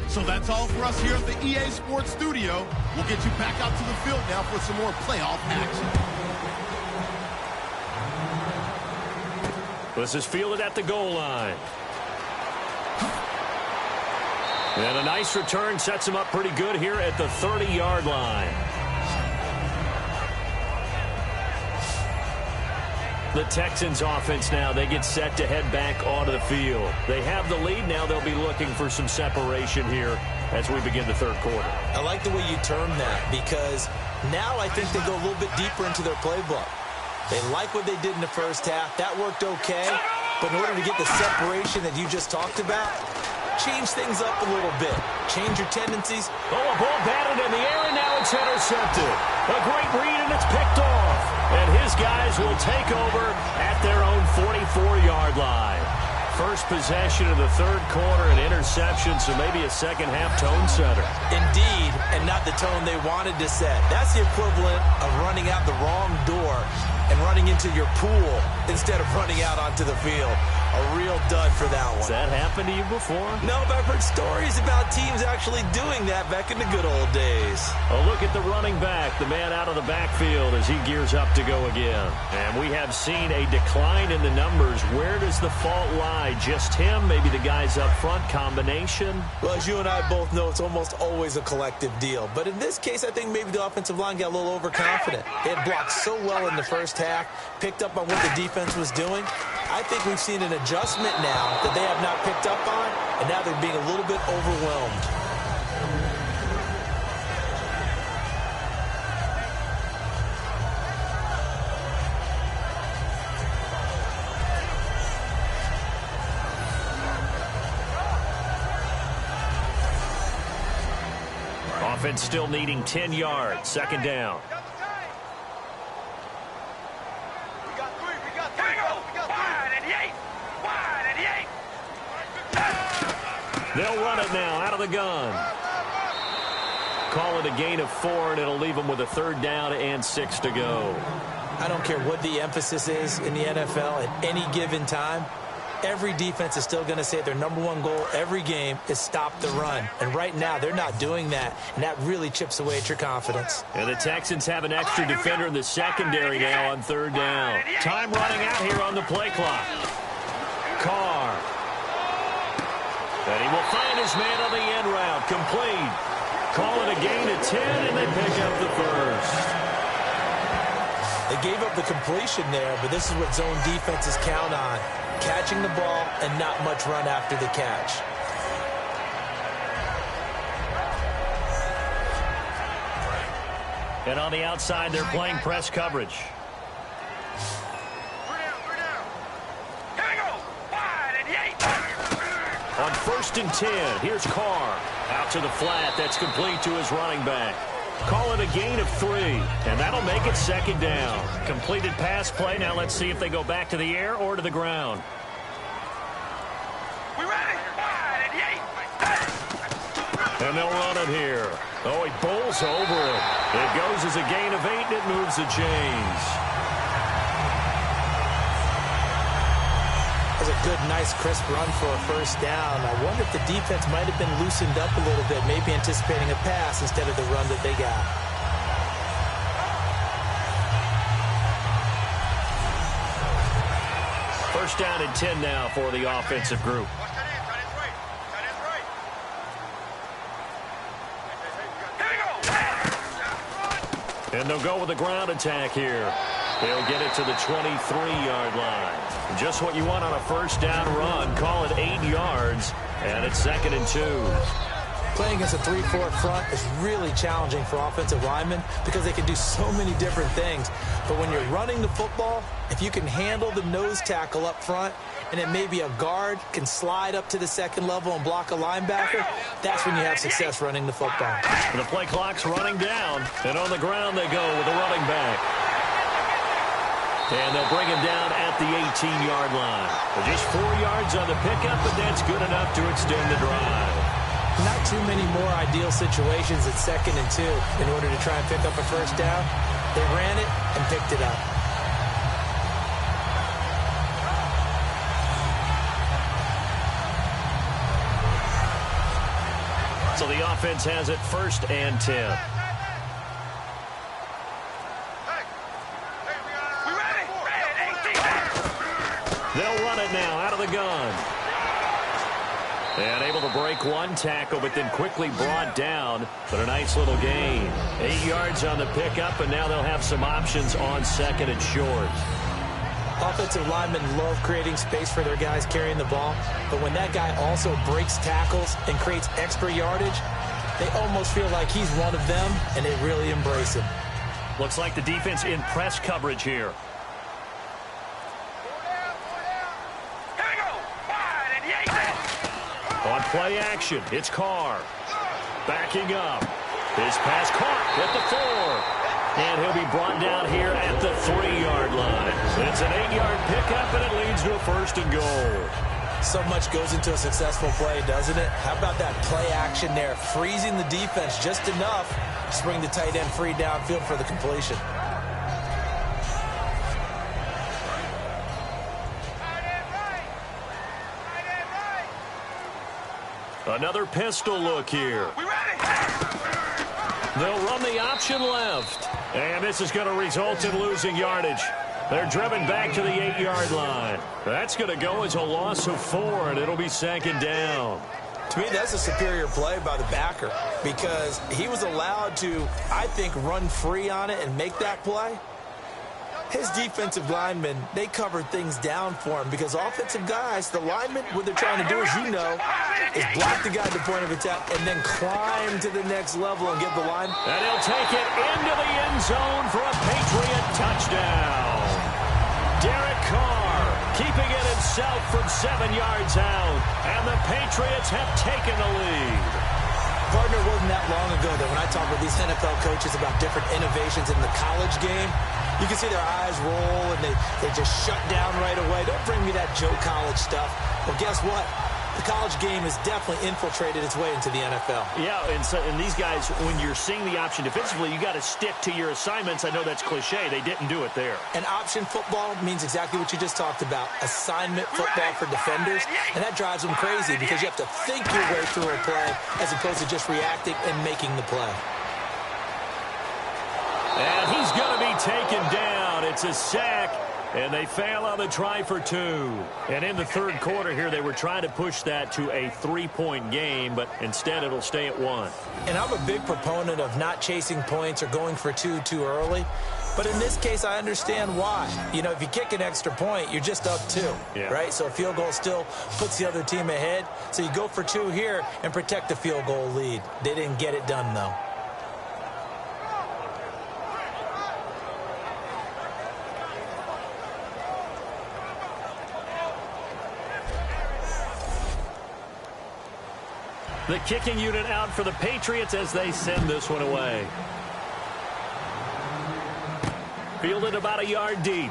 S1: So that's all for us here at the EA Sports Studio. We'll get you back out to the field now for some more playoff action.
S2: This is fielded at the goal line. And a nice return sets him up pretty good here at the 30-yard line. The Texans offense now, they get set to head back onto the field. They have the lead now. They'll be looking for some separation here as we begin the third quarter.
S3: I like the way you term that because now I think they go a little bit deeper into their playbook. They like what they did in the first half. That worked okay. But in order to get the separation that you just talked about, change things up a little bit. Change your tendencies.
S2: Oh, a ball batted in the air, and now it's intercepted. A great read, and it's picked off. And his guys will take over at their own 44-yard line. First possession of the third quarter, an interception, so maybe a second-half tone setter.
S3: Indeed, and not the tone they wanted to set. That's the equivalent of running out the wrong door and running into your pool instead of running out onto the field. A real dud for that one.
S2: Has that happened to you before?
S3: No, but I've heard stories about teams actually doing that back in the good old days.
S2: A look at the running back, the man out of the backfield as he gears up to go again. And we have seen a decline in the numbers. Where does the fault lie? Just him? Maybe the guys up front? Combination?
S3: Well, as you and I both know, it's almost always a collective deal. But in this case, I think maybe the offensive line got a little overconfident. They had blocked so well in the first half, picked up on what the defense was doing. I think we've seen an adjustment now that they have not picked up on, and now they're being a little bit overwhelmed.
S2: Offense still needing 10 yards. Second down.
S4: We got three. We got three. Wide and eight. Wide and eight.
S2: They'll run it now out of the gun. Call it a gain of 4, and it'll leave them with a third down and 6 to go.
S3: I don't care what the emphasis is in the NFL at any given time. Every defense is still going to say their #1 goal every game is stop the run. And right now, they're not doing that, and that really chips away at your confidence.
S2: And the Texans have an extra defender in the secondary now on third down. Time running out here on the play clock. Carr. And he will find his man on the end route. Complete. Call it a gain of 10, and they pick up the first.
S3: They gave up the completion there, but this is what zone defenses count on. Catching the ball and not much run after the catch.
S2: And on the outside, they're playing press coverage.
S4: Here we go. Wide and eight.
S2: On 1st and 10, here's Carr. Out to the flat. That's complete to his running back. Call it a gain of 3, and that'll make it second down. Completed pass play. Now let's see if they go back to the air or to the ground.
S4: We ready? Wide and eight.
S2: And they'll run it here. Oh, he bowls over it. It goes as a gain of 8, and it moves the chains.
S3: That's a good, nice, crisp run for a first down. I wonder if the defense might have been loosened up a little bit, maybe anticipating a pass instead of the run that they got.
S2: First down and 10 now for the offensive group.
S4: Watch that in. Tight end's right. Tight end's right. Here we go.
S2: And they'll go with a ground attack here. They'll get it to the 23-yard line. Just what you want on a first down run. Call it 8 yards, and it's 2nd and 2.
S3: Playing against a 3-4 front is really challenging for offensive linemen because they can do so many different things. But when you're running the football, if you can handle the nose tackle up front, and then maybe a guard can slide up to the second level and block a linebacker, that's when you have success running the football.
S2: The play clock's running down, and on the ground they go with a running back. And they'll bring him down at the 18-yard line. Just 4 yards on the pickup, but that's good enough to extend the drive.
S3: Not too many more ideal situations at 2nd and 2 in order to try and pick up a first down. They ran it and picked it up.
S2: So the offense has it 1st and 10. They'll run it now out of the gun. And able to break one tackle, but then quickly brought down. But a nice little gain. 8 yards on the pickup, and now they'll have some options on 2nd and short.
S3: Offensive linemen love creating space for their guys carrying the ball, but when that guy also breaks tackles and creates extra yardage, they almost feel like he's one of them, and they really embrace him.
S2: Looks like the defense in press coverage here. On play action, it's Carr. Backing up. His pass caught at the 4. And he'll be brought down here at the 3-yard line. It's an 8-yard pickup, and it leads to a 1st and goal.
S3: So much goes into a successful play, doesn't it? How about that play action there, freezing the defense just enough to bring the tight end free downfield for the completion.
S2: Another pistol look here. They'll run the option left. And this is going to result in losing yardage. They're driven back to the 8-yard line. That's going to go as a loss of 4, and it'll be 2nd down.
S3: To me, that's a superior play by the backer because he was allowed to, I think, run free on it and make that play. His defensive linemen, they covered things down for him because offensive guys, the linemen, what they're trying to do, as you know, is block the guy at the point of attack and then climb to the next level and get the line.
S2: And he'll take it into the end zone for a Patriot touchdown. Derek Carr keeping it himself from 7 yards out, and the Patriots have taken the lead.
S3: Partner, it wasn't that long ago that when I talk with these NFL coaches about different innovations in the college game, you can see their eyes roll and they just shut down right away. Don't bring me that Joe College stuff. Well, guess what? The college game has definitely infiltrated its way into the NFL.
S2: Yeah, and these guys, when you're seeing the option defensively, you got to stick to your assignments. I know that's cliche. They didn't do it there.
S3: And option football means exactly what you just talked about, assignment football for defenders, and that drives them crazy because you have to think your way through a play as opposed to just reacting and making the play.
S2: And he's going to be taken down. It's a sack. And they fail on the try for 2. And in the third quarter here, they were trying to push that to a 3-point game, but instead it'll stay at 1.
S3: And I'm a big proponent of not chasing points or going for 2 too early. But in this case, I understand why. You know, if you kick an extra point, you're just up 2, right? So a field goal still puts the other team ahead. So you go for 2 here and protect the field goal lead. They didn't get it done, though.
S2: The kicking unit out for the Patriots as they send this one away. Fielded about a yard deep.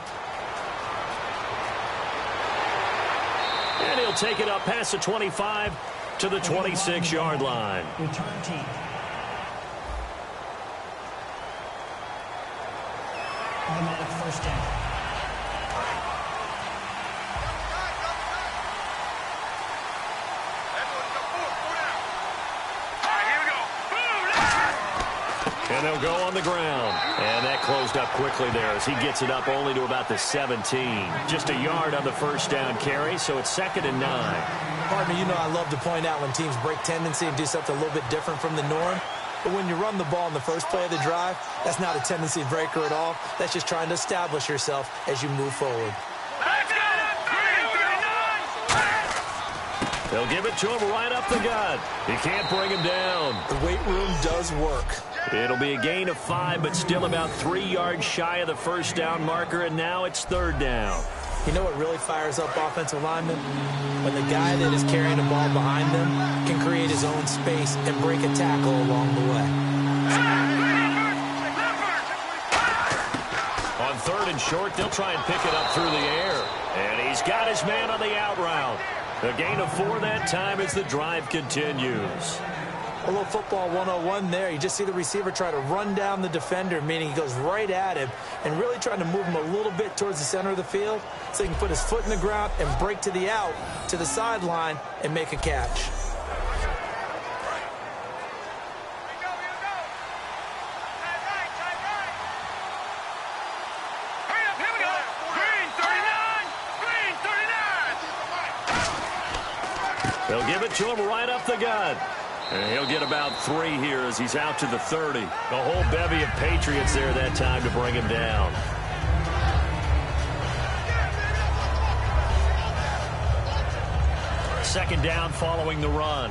S2: And he'll take it up past the 25 to the 26-yard line.
S5: Return team. Automatic first down.
S2: And they'll go on the ground. And that closed up quickly there as he gets it up only to about the 17. Just a yard on the first down carry, so it's 2nd and 9.
S3: Partner, you know I love to point out when teams break tendency and do something a little bit different from the norm. But when you run the ball in the first play of the drive, that's not a tendency breaker at all. That's just trying to establish yourself as you move forward.
S2: They'll give it to him right up the gut. You can't bring him down.
S3: The weight room does work.
S2: It'll be a gain of 5, but still about 3 yards shy of the first down marker, and now it's 3rd down.
S3: You know what really fires up offensive linemen? When the guy that is carrying the ball behind them can create his own space and break a tackle along the way.
S2: On 3rd and short, they'll try and pick it up through the air. And he's got his man on the out route. A gain of 4 that time as the drive continues.
S3: A little football 101 there. You just see the receiver try to run down the defender, meaning he goes right at him and really trying to move him a little bit towards the center of the field so he can put his foot in the ground and break to the out, to the sideline, and make a catch.
S2: They'll give it to him right up the gut. And he'll get about 3 here as he's out to the 30. A whole bevy of Patriots there that time to bring him down. Second down following the run.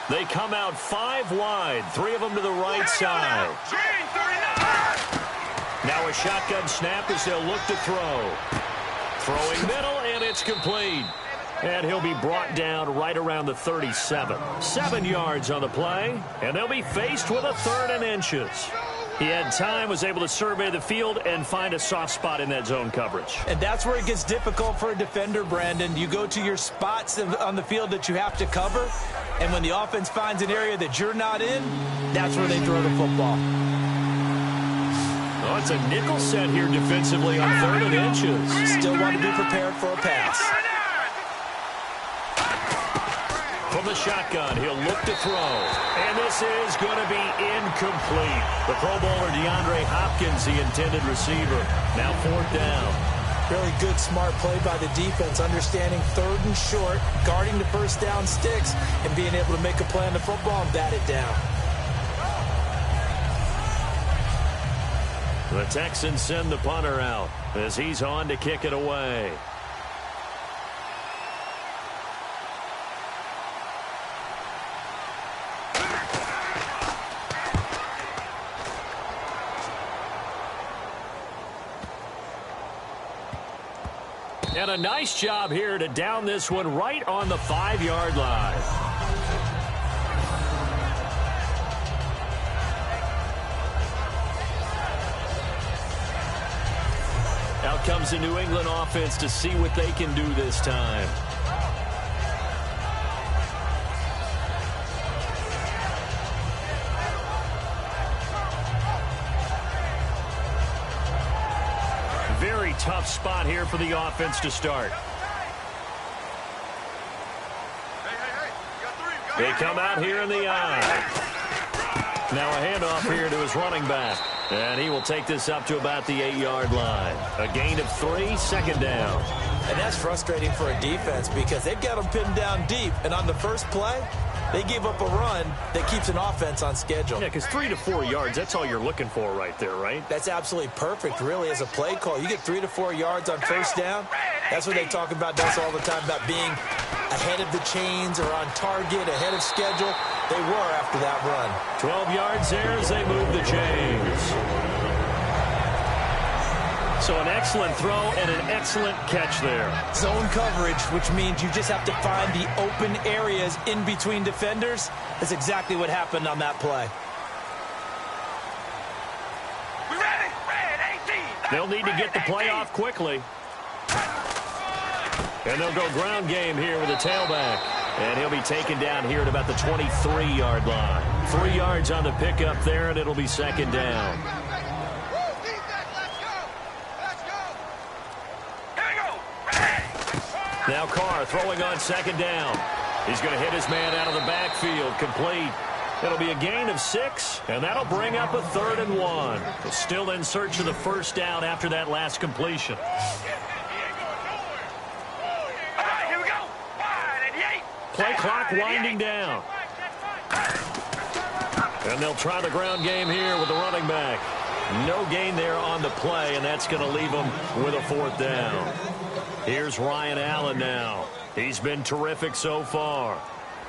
S2: They come out 5 wide, 3 of them to the right side. Now a shotgun snap as they'll look to throw. Throwing middle, and it's complete. And he'll be brought down right around the 37. 7 yards on the play, and they'll be faced with a 3rd and inches. He had time, was able to survey the field and find a soft spot in that zone coverage.
S3: And that's where it gets difficult for a defender, Brandon. You go to your spots on the field that you have to cover, and when the offense finds an area that you're not in, that's where they throw the football.
S2: Oh, it's a nickel set here defensively on 3rd and inches.
S3: Still want to be prepared for a pass.
S2: From the shotgun, he'll look to throw. And this is going to be incomplete. The Pro Bowler DeAndre Hopkins, the intended receiver. Now 4th down.
S3: Really good, smart play by the defense, understanding 3rd and short, guarding the first down sticks, and being able to make a play on the football and bat it down.
S2: The Texans send the punter out as he's on to kick it away. And a nice job here to down this one right on the 5-yard line. comes the New England offense to see what they can do this time. Very tough spot here for the offense to start. They come out here in the eye. Now a handoff here to his running back. And he will take this up to about the 8-yard line. A gain of 3, second down.
S3: And that's frustrating for a defense because they've got them pinned down deep. And on the first play, they gave up a run that keeps an offense on schedule.
S2: Yeah, because 3 to 4 yards, that's all you're looking for right there, right?
S3: That's absolutely perfect, really, as a play call. You get 3 to 4 yards on first down. That's what they talk about Dust all the time, about being ahead of the chains or on target, ahead of schedule. They were after that run.
S2: 12 yards there as they move the chains. So an excellent throw and an excellent catch there.
S3: Zone coverage, which means you just have to find the open areas in between defenders. That's exactly what happened on that play.
S4: We ready? Red 18.
S2: They'll need to get the play off quickly. And they'll go ground game here with a tailback. And he'll be taken down here at about the 23-yard line. 3 yards on the pickup there, and it'll be second down. Now Carr throwing on second down. He's going to hit his man out of the backfield, complete. It'll be a gain of 6, and that'll bring up a 3rd and 1. They're still in search of the first down after that last completion. Play clock winding down. And they'll try the ground game here with the running back. No gain there on the play, and that's going to leave them with a 4th down. Here's Ryan Allen now. He's been terrific so far.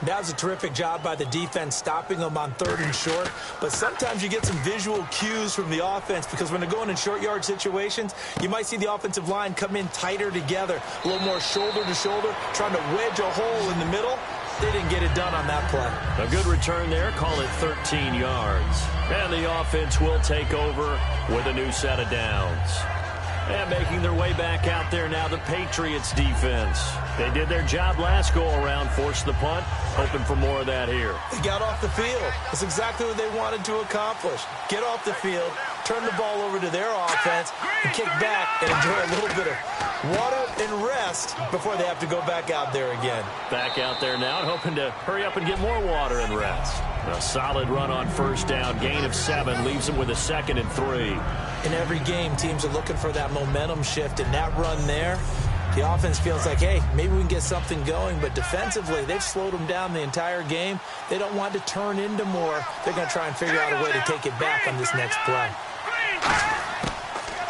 S3: That was a terrific job by the defense stopping them on 3rd and short. But sometimes you get some visual cues from the offense because when they're going in short yard situations, you might see the offensive line come in tighter together, a little more shoulder to shoulder, trying to wedge a hole in the middle. They didn't get it done on that play.
S2: A good return there, call it 13 yards. And the offense will take over with a new set of downs. And making their way back out there now, the Patriots defense. They did their job last go-around, forced the punt, hoping for more of that here.
S3: They got off the field. That's exactly what they wanted to accomplish. Get off the field, turn the ball over to their offense, and kick back and enjoy a little bit of water and rest before they have to go back out there again.
S2: Back out there now, hoping to hurry up and get more water and rest. A solid run on first down, gain of 7, leaves them with a 2nd and 3.
S3: In every game, teams are looking for that momentum shift, and that run there, the offense feels like, hey, maybe we can get something going, but defensively, they've slowed them down the entire game. They don't want to turn into more. They're going to try and figure out a way to take it back on this next play.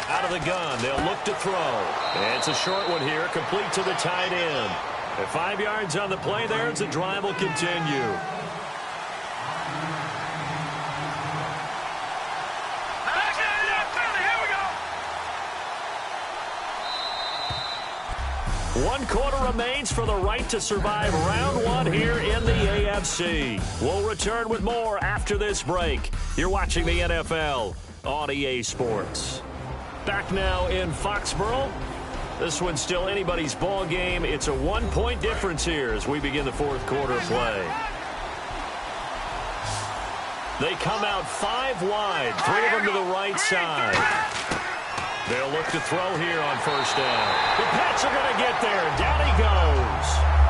S2: Out of the gun, they'll look to throw. And it's a short one here, complete to the tight end. At 5 yards on the play there, as the drive will continue. One quarter remains for the right to survive round 1 here in the AFC. We'll return with more after this break. You're watching the NFL on EA Sports. Back now in Foxborough. This one's still anybody's ball game. It's a 1-point difference here as we begin the 4th quarter play. They come out 5 wide, 3 of them to the right side. They'll look to throw here on first down. The Pats are going to get there. Down he goes.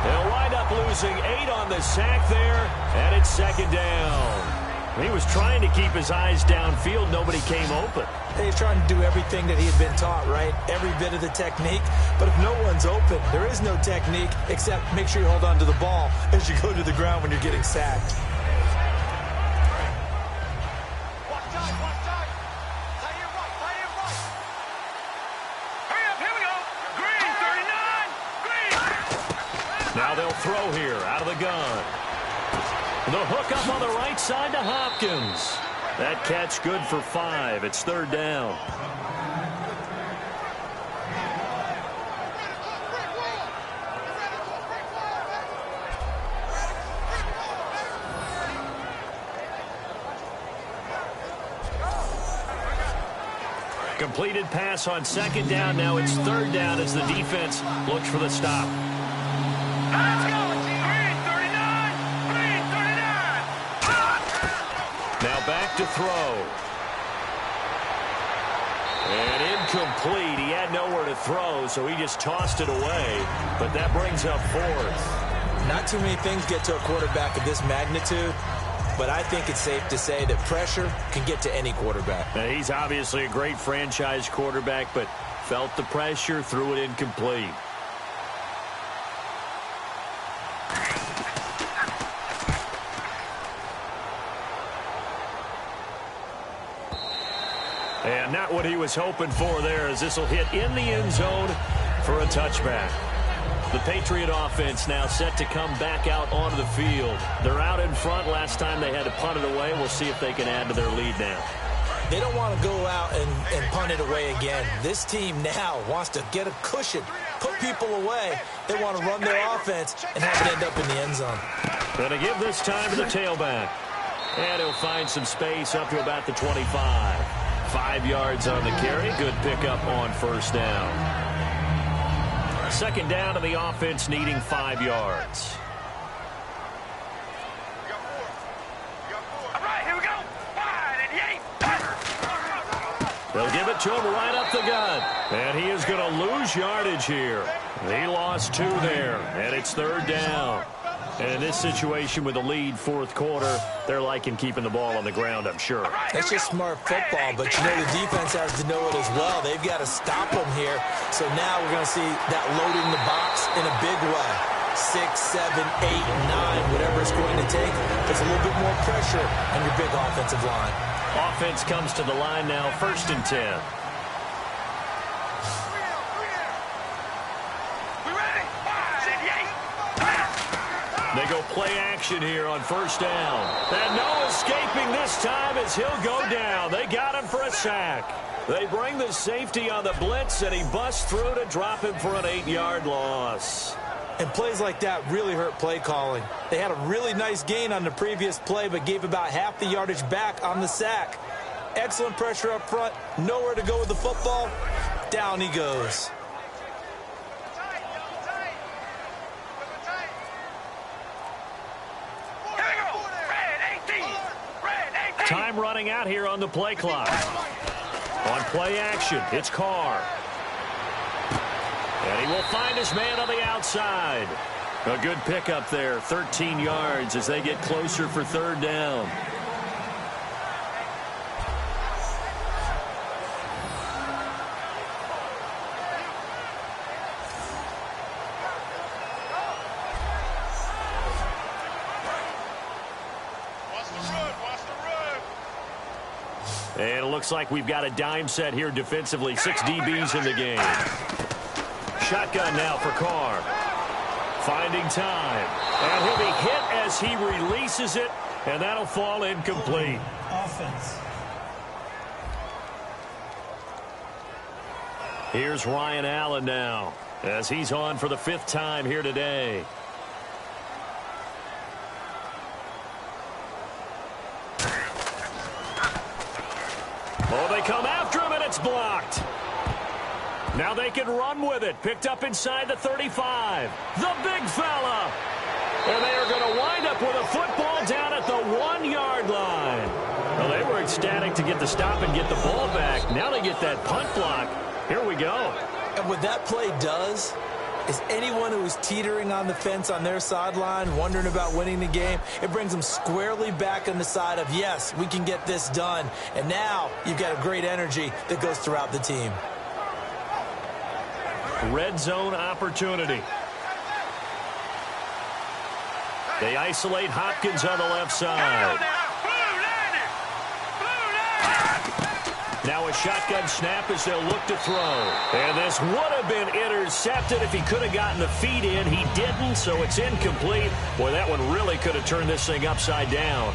S2: They'll wind up losing 8 on the sack there, and it's 2nd down. He was trying to keep his eyes downfield. Nobody came open.
S3: He's trying to do everything that he had been taught, right? Every bit of the technique. But if no one's open, there is no technique except make sure you hold on to the ball as you go to the ground when you're getting sacked.
S2: Now they'll throw here out of the gun. The hook up on the right side to Hopkins. That catch good for 5. It's 3rd down. Completed pass on second down. Now it's third down as the defense looks for the stop.
S4: Let's go. 339. 339.
S2: Now back to throw. And incomplete. He had nowhere to throw, so he just tossed it away. But that brings up fourth.
S3: Not too many things get to a quarterback of this magnitude, but I think it's safe to say that pressure can get to any quarterback.
S2: Now, he's obviously a great franchise quarterback, but felt the pressure, threw it incomplete. And not what he was hoping for there, as this will hit in the end zone for a touchback. The Patriot offense now set to come back out onto the field. They're out in front. Last time they had to punt it away. We'll see if they can add to their lead now.
S3: They don't want to go out and punt it away again. This team now wants to get a cushion, put people away. They want to run their offense and have it end up in the end zone.
S2: Going to give this time to the tailback. And he'll find some space up to about the 25. 5 yards on the carry. Good pickup on first down. Second down to the offense, needing 5 yards.
S4: All right, here we go. Wide and
S2: They'll give it to him right up the gut. And he is going to lose yardage here. He lost 2 there, and it's third down. And in this situation with the lead fourth quarter, they're liking keeping the ball on the ground, I'm sure.
S3: That's just smart football, but you know the defense has to know it as well. They've got to stop them here. So now we're going to see that loading the box in a big way. 6, 7, 8, 9, whatever it's going to take. Puts a little bit more pressure on your big offensive line.
S2: Offense comes to the line now, 1st and 10. They go play action here on first down. And no escaping this time as he'll go down. They got him for a sack. They bring the safety on the blitz, and he busts through to drop him for an 8-yard loss.
S3: And plays like that really hurt play calling. They had a really nice gain on the previous play, but gave about half the yardage back on the sack. Excellent pressure up front. Nowhere to go with the football. Down he goes.
S2: Time running out here on the play clock. On play action, it's Carr. And he will find his man on the outside. A good pickup there, 13 yards as they get closer for third down. And it looks like we've got a dime set here defensively. 6 DBs in the game. Shotgun now for Carr. Finding time. And he'll be hit as he releases it. And that'll fall incomplete.
S5: Offense.
S2: Here's Ryan Allen now as he's on for the 5th time here today. Oh, they come after him, and it's blocked. Now they can run with it. Picked up inside the 35. The big fella. And they are going to wind up with a football down at the 1-yard line. Well, they were ecstatic to get the stop and get the ball back. Now they get that punt block. Here we go.
S3: And what that play does is anyone who is teetering on the fence on their sideline, wondering about winning the game, it brings them squarely back on the side of, yes, we can get this done. And now you've got a great energy that goes throughout the team.
S2: Red zone opportunity. They isolate Hopkins on the left side. Now a shotgun snap as they'll look to throw. And this would have been intercepted if he could have gotten the feet in. He didn't, so it's incomplete. Boy, that one really could have turned this thing upside down.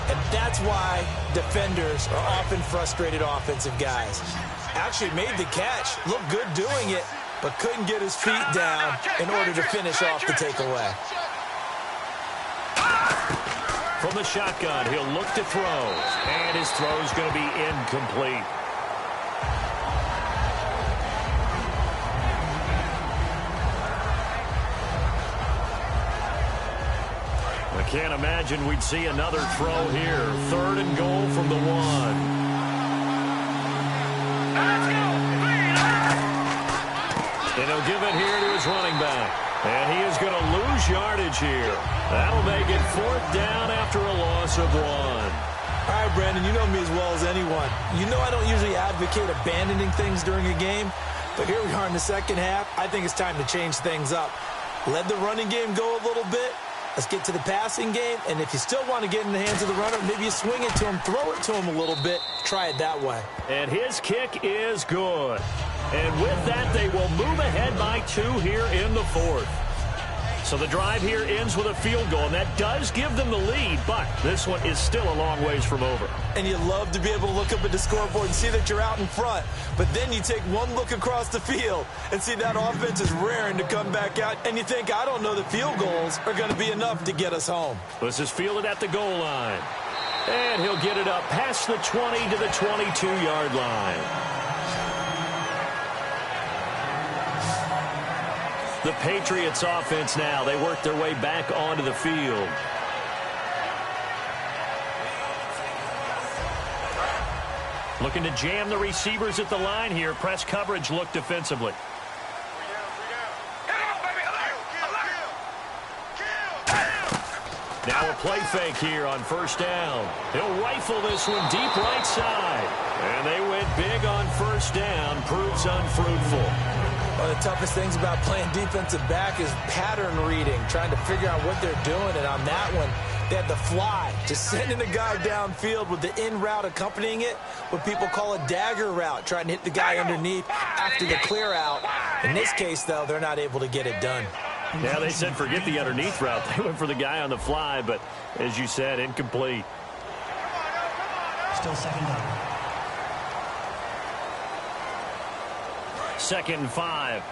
S3: And that's why defenders are often frustrated offensive guys. Actually made the catch, looked good doing it, but couldn't get his feet down in order to finish off the takeaway.
S2: From the shotgun, he'll look to throw. And his throw is going to be incomplete. I can't imagine we'd see another throw here. 3rd and goal from the 1. And he'll give it here to his running back. And he is going to lose yardage here. That'll make it 4th down after a loss of 1.
S3: All right, Brandon, you know me as well as anyone. You know I don't usually advocate abandoning things during a game, but here we are in the second half. I think it's time to change things up. Let the running game go a little bit. Let's get to the passing game, and if you still want to get in the hands of the runner, maybe you swing it to him, throw it to him a little bit, try it that way.
S2: And his kick is good. And with that, they will move ahead by 2 here in the 4th. So the drive here ends with a field goal, and that does give them the lead, but this one is still a long ways from over.
S3: And you love to be able to look up at the scoreboard and see that you're out in front, but then you take one look across the field and see that offense is raring to come back out, and you think, I don't know, the field goals are going to be enough to get us home.
S2: This is fielded at the goal line. And he'll get it up past the 20 to the 22-yard line. The Patriots offense now, they work their way back onto the field. Looking to jam the receivers at the line here. Press coverage look defensively. Now a play fake here on 1st down. He'll rifle this one deep right side. And they went big on 1st down. Proves unfruitful.
S3: One of the toughest things about playing defensive back is pattern reading, trying to figure out what they're doing. And on that one, they had the fly, just sending the guy downfield with the in route accompanying it, what people call a dagger route, trying to hit the guy underneath after the clear out. In this case, though, they're not able to get it done.
S2: Yeah, they said forget the underneath route. They went for the guy on the fly, but as you said, incomplete.
S5: Still 2nd down.
S2: 2nd and 5.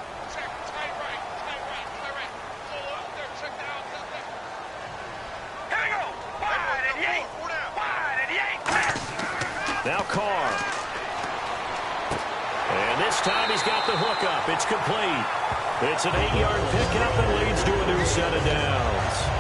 S2: Now Carr. And this time he's got the hook up. It's complete. It's an 8-yard pickup and leads to a new set of downs.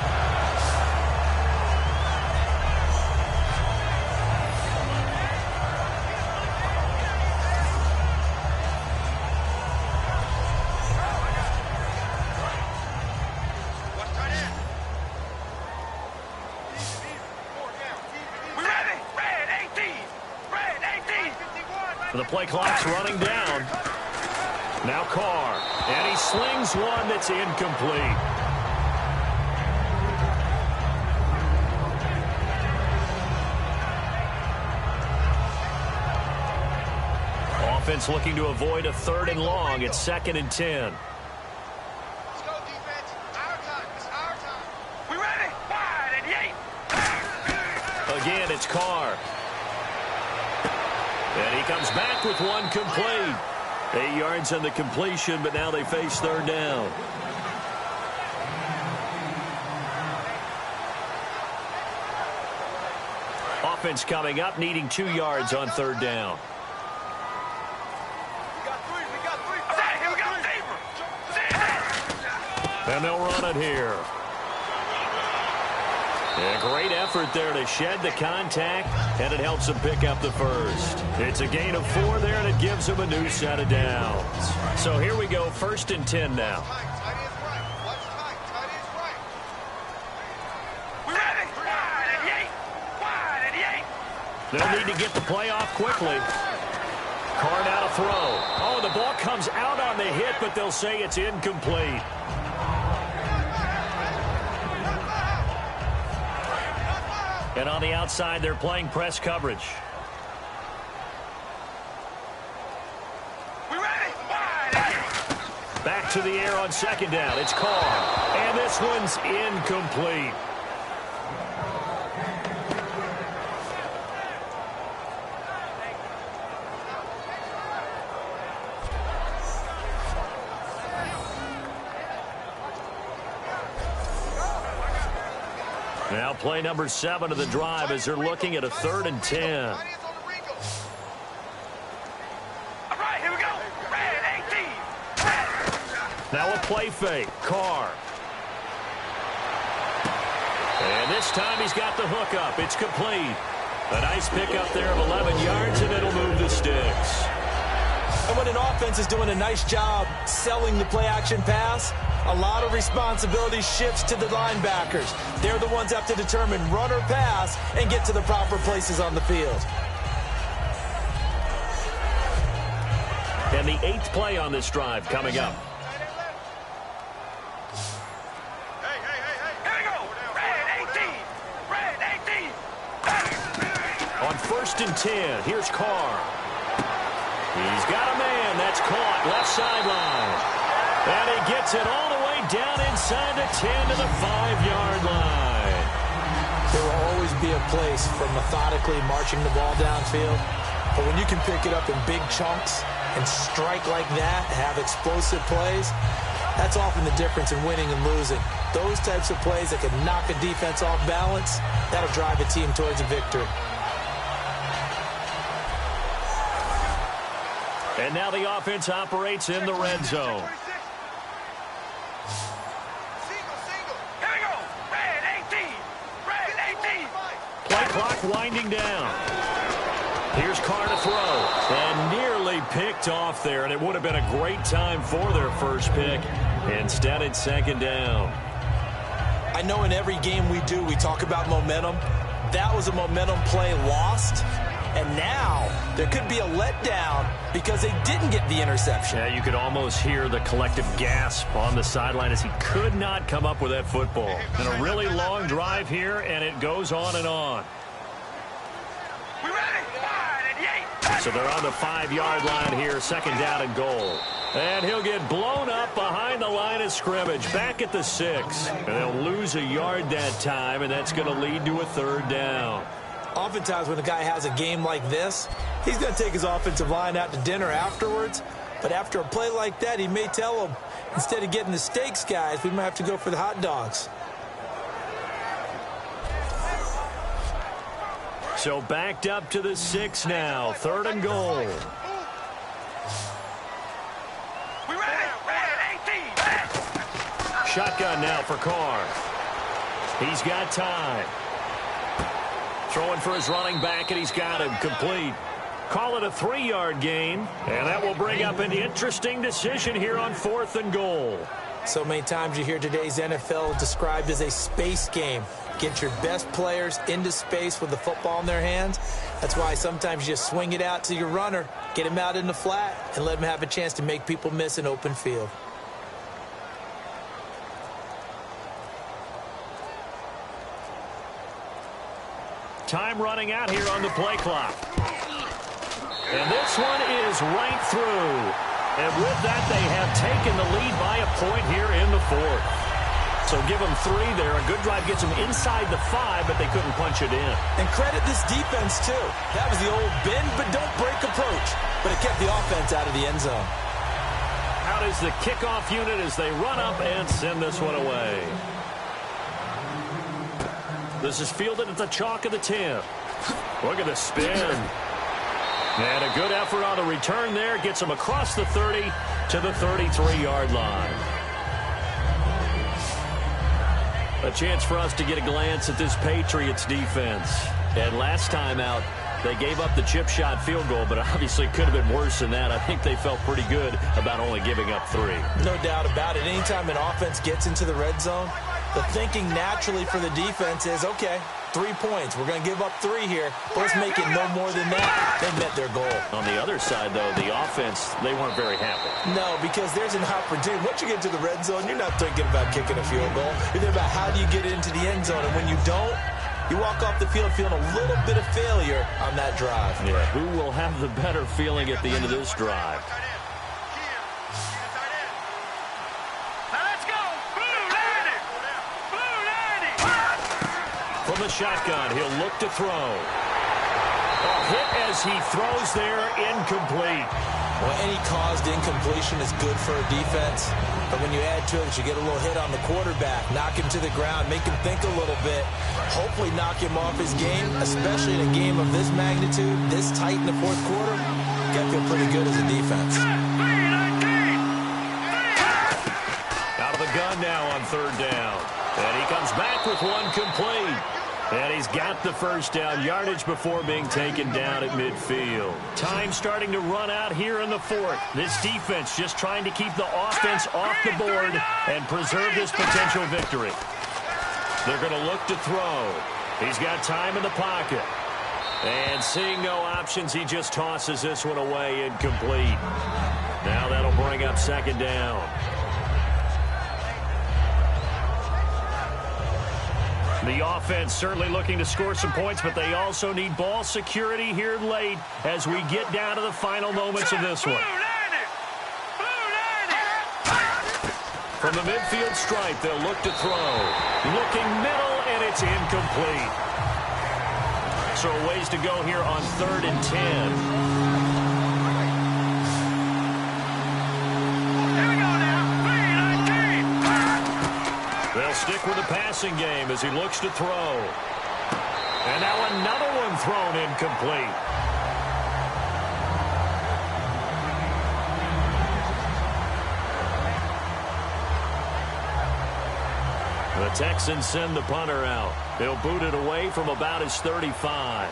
S2: The play clock's running down. Now Carr. And he slings one that's incomplete. Offense looking to avoid a 3rd and long. It's 2nd and 10.
S4: Let's go, defense. Our time. It's our time. We ready? Wide and 8.
S2: Again, it's Carr. And he comes back with one complete. 8 yards on the completion, but now they face 3rd down. Offense coming up, needing 2 yards on 3rd down.
S4: We got 3. We got 3. All right, here we go.
S2: And they'll run it here. And a great effort there to shed the contact, and it helps them pick up the 1st. It's a gain of 4 there, and it gives them a new set of downs. So here we go, 1st and 10 now.
S4: Tight end's right. What's tight? Tight end's right. We ready? Wide and 8. Wide and 8.
S2: They'll need to get the play off quickly. Carr now to throw. Oh, the ball comes out on the hit, but they'll say it's incomplete. And on the outside, they're playing press coverage.
S4: We ready?
S2: Back to the air on 2nd down. It's Carr. And this one's incomplete. Now play number 7 of the drive as they're looking at a 3rd and 10.
S4: All right, here we go. Red 18.
S2: Now a play fake. Carr. And this time he's got the hook up. It's complete. A nice pickup there of 11 yards, and it'll move the sticks.
S3: And when an offense is doing a nice job selling the play-action pass, a lot of responsibility shifts to the linebackers. They're the ones that have to determine run or pass and get to the proper places on the field.
S2: And the 8th play on this drive coming up. On 1st and 10, here's Carr. He's got a man. That's caught left sideline. And he gets it all the way down inside the 10 to the 5-yard line.
S3: There will always be a place for methodically marching the ball downfield. But when you can pick it up in big chunks and strike like that, have explosive plays, that's often the difference in winning and losing. Those types of plays that can knock a defense off balance, that'll drive a team towards a victory.
S2: And now the offense operates in the red zone. Play clock winding down. Here's Carr to throw. And nearly picked off there, and it would have been a great time for their first pick. Instead, it's 2nd down.
S3: I know in every game we do, we talk about momentum. That was a momentum play lost. And now there could be a letdown because they didn't get the interception.
S2: Yeah, you could almost hear the collective gasp on the sideline as he could not come up with that football. And a really long drive here, and it goes on and on. So they're on the 5-yard line here, 2nd down and goal. And he'll get blown up behind the line of scrimmage, back at the 6. And they'll lose a yard that time, and that's going to lead to a 3rd down.
S3: Oftentimes when a guy has a game like this, he's going to take his offensive line out to dinner afterwards. But after a play like that, he may tell them, instead of getting the steaks, guys, we might have to go for the hot dogs.
S2: So backed up to the 6 now, 3rd and goal. Shotgun now for Carr. He's got time. Throwing for his running back, and he's got him complete. Call it a 3-yard gain, and that will bring up an interesting decision here on 4th and goal.
S3: So many times you hear today's NFL described as a space game. Get your best players into space with the football in their hands. That's why sometimes you just swing it out to your runner, get him out in the flat, and let him have a chance to make people miss an open field.
S2: Time running out here on the play clock. And this one is right through. And with that, they have taken the lead by a point here in the 4th. So give them 3 there. A good drive gets them inside the 5, but they couldn't punch it in.
S3: And credit this defense, too. That was the old bend but don't break approach. But it kept the offense out of the end zone.
S2: Out is the kickoff unit as they run up and send this one away. This is fielded at the chalk of the 10. Look at the spin. And a good effort on the return there. Gets him across the 30 to the 33-yard line. A chance for us to get a glance at this Patriots defense. And last time out, they gave up the chip shot field goal, but obviously could have been worse than that. I think they felt pretty good about only giving up 3.
S3: No doubt about it. Anytime an offense gets into the red zone, the thinking naturally for the defense is, okay, 3 points. We're going to give up 3 here. But let's make it no more than that. They met their goal.
S2: On the other side, though, the offense, they weren't very happy.
S3: No, because there's an opportunity. Once you get to the red zone, you're not thinking about kicking a field goal. You're thinking about how do you get into the end zone. And when you don't, you walk off the field feeling a little bit of failure on that drive.
S2: Yeah, who will have the better feeling at the end of this drive? From the shotgun, he'll look to throw. A hit as he throws there, incomplete.
S3: Well, any caused incompletion is good for a defense. But when you add to it, you get a little hit on the quarterback, knock him to the ground, make him think a little bit, hopefully knock him off his game, especially in a game of this magnitude, this tight in the 4th quarter. You got to feel pretty good as a defense.
S2: Out of the gun now on 3rd down. And he comes comes back with one complete. And he's got the first down yardage before being taken down at midfield. Time starting to run out here in the fourth. This defense just trying to keep the offense off the board and preserve this potential victory. They're going to look to throw. He's got time in the pocket. And seeing no options, he just tosses this one away incomplete. Now that'll bring up second down. The offense certainly looking to score some points, but they also need ball security here late as we get down to the final moments of this one. From the midfield stripe, they'll look to throw. Looking middle, and it's incomplete. So a ways to go here on 3rd and 10. They'll stick with the passing game as he looks to throw. And now another one thrown incomplete. The Texans send the punter out. They'll boot it away from about his 35.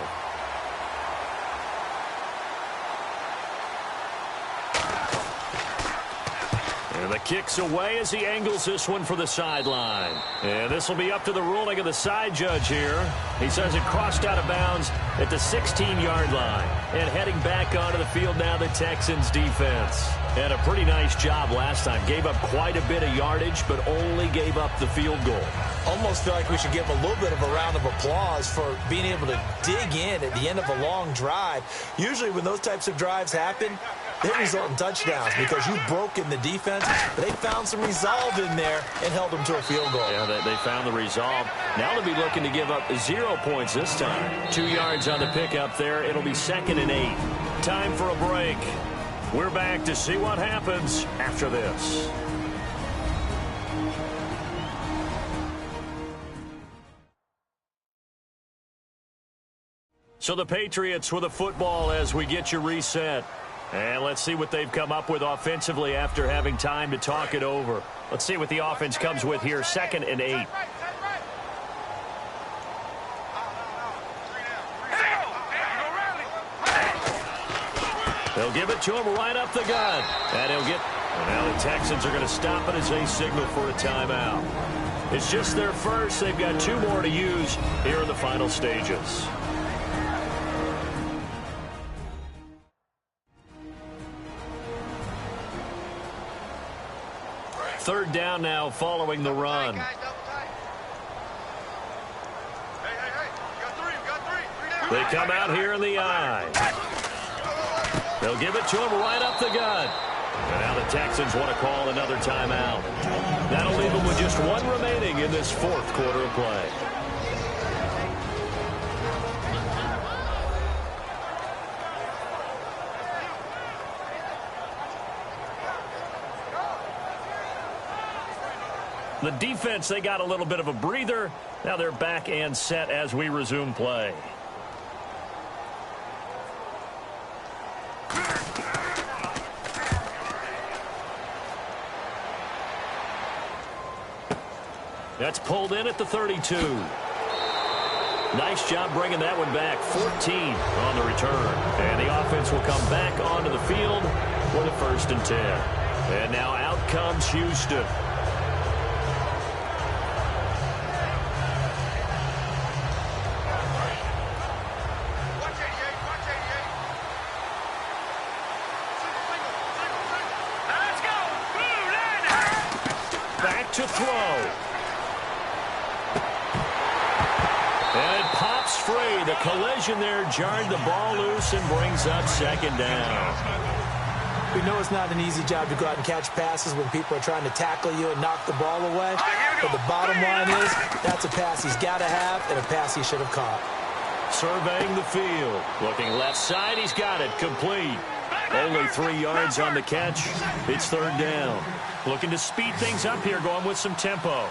S2: And the kick's away as he angles this one for the sideline. And this will be up to the ruling of the side judge here. He says it crossed out of bounds at the 16-yard line. And heading back onto the field now, the Texans defense. Had a pretty nice job last time. Gave up quite a bit of yardage, but only gave up the field goal.
S3: Almost feel like we should give him a little bit of a round of applause for being able to dig in at the end of a long drive. Usually when those types of drives happen, they result in touchdowns because you've broken the defense. But they found some resolve in there and held them to a field goal.
S2: Yeah, they found the resolve. Now they'll be looking to give up 0 points this time. 2 yards on the pickup there. It'll be 2nd and 8. Time for a break. We're back to see what happens after this. So the Patriots with a football as we get you reset. And let's see what they've come up with offensively after having time to talk it over. Let's see what the offense comes with here. 2nd and 8. They'll give it to him right up the gut. And he'll get... And now the Texans are going to stop it as they signal for a timeout. It's just their first. They've got 2 more to use here in the final stages. Third down now following the run. They come out here in the eye. They'll give it to him right up the gut. And now the Texans want to call another timeout. That'll leave them with just 1 remaining in this 4th quarter of play. The defense, they got a little bit of a breather. Now they're back and set as we resume play. That's pulled in at the 32. Nice job bringing that one back. 14 on the return. And the offense will come back onto the field for the 1st and 10. And now out comes Houston. To throw. And it pops free. The collision there jarred the ball loose and brings up 2nd down.
S3: We know it's not an easy job to go out and catch passes when people are trying to tackle you and knock the ball away. But the bottom line is that's a pass he's got to have and a pass he should have caught.
S2: Surveying the field. Looking left side. He's got it. Complete. Only 3 yards on the catch. It's 3rd down. Looking to speed things up here, going with some tempo.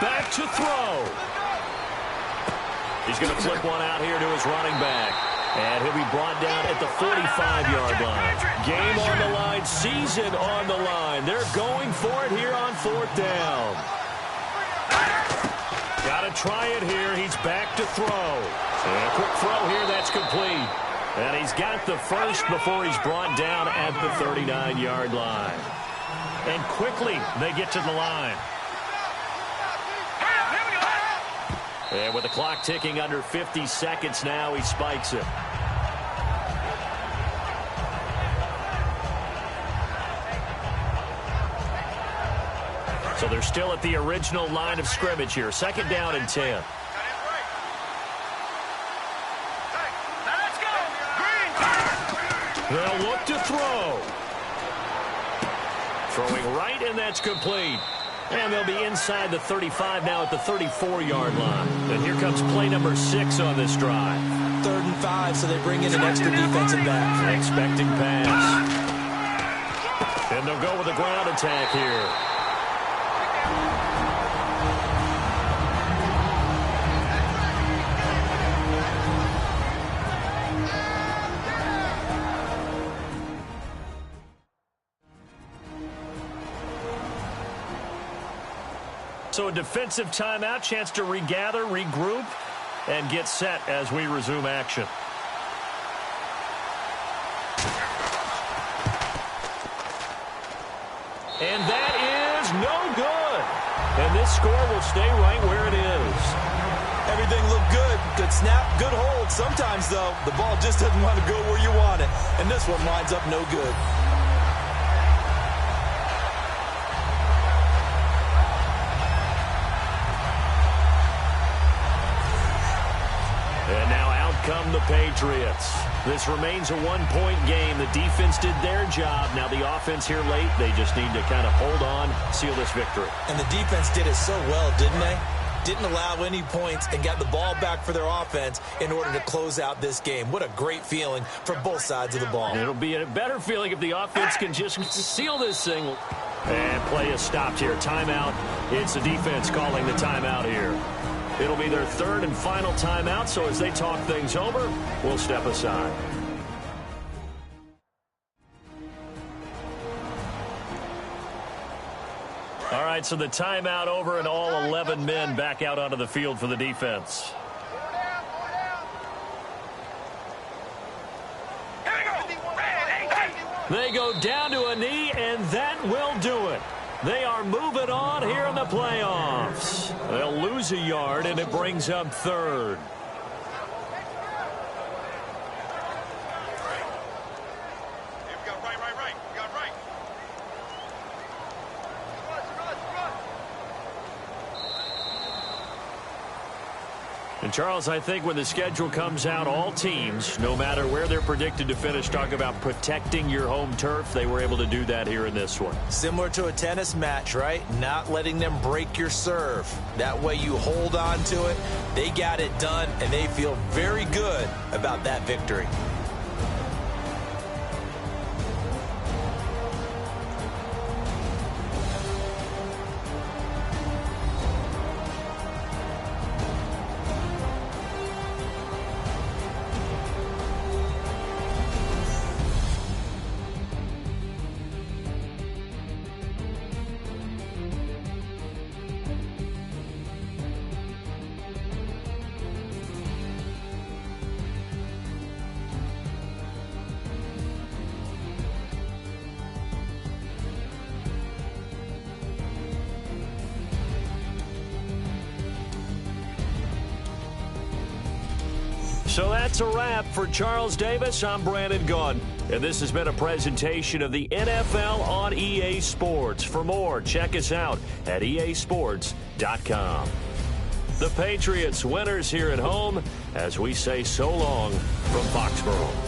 S2: Back to throw. He's going to flip one out here to his running back. And he'll be brought down at the 45-yard line. Game on the line. Sees season on the line. They're going for it here on 4th down. Got to try it here. He's back to throw. And a quick throw here. That's complete. And he's got the first before he's brought down at the 39-yard line. And quickly they get to the line. And with the clock ticking under 50 seconds now, he spikes it. So they're still at the original line of scrimmage here. 2nd down and 10. They'll look to throw. Throwing right, and that's complete. And they'll be inside the 35 now at the 34-yard line. And here comes play number 6 on this drive.
S3: 3rd and 5, so they bring in an extra defensive back.
S2: Expecting pass. And they'll go with a ground attack here. So a defensive timeout, chance to regather, regroup, and get set as we resume action. And that is no good. And this score will stay right where it is.
S3: Everything looked good. Good snap, good hold. Sometimes, though, the ball just doesn't want to go where you want it. And this one winds up no good.
S2: And now out come the Patriots. This remains a one-point game. The defense did their job. Now the offense here late, they just need to kind of hold on, seal this victory.
S3: And the defense did it so well, didn't they? Didn't allow any points and got the ball back for their offense in order to close out this game. What a great feeling for both sides of the ball.
S2: It'll be a better feeling if the offense can just seal this thing. And play is stopped here. Timeout. It's the defense calling the timeout here. It'll be their 3rd and final timeout, so as they talk things over, we'll step aside. All right, so the timeout over and all 11 men back out onto the field for the defense. They go down to a knee, and that will do it. They are moving on here in the playoffs. They'll lose a yard, and it brings up 3rd. And Charles, I think when the schedule comes out, all teams, no matter where they're predicted to finish, talk about protecting your home turf. They were able to do that here in this one.
S3: Similar to a tennis match, right? Not letting them break your serve. That way you hold on to it. They got it done, and they feel very good about that victory. So that's a wrap for Charles Davis. I'm Brandon Gaudin, and this has been a presentation of the NFL on EA Sports. For more, check us out at easports.com. The Patriots winners here at home as we say so long from Foxborough.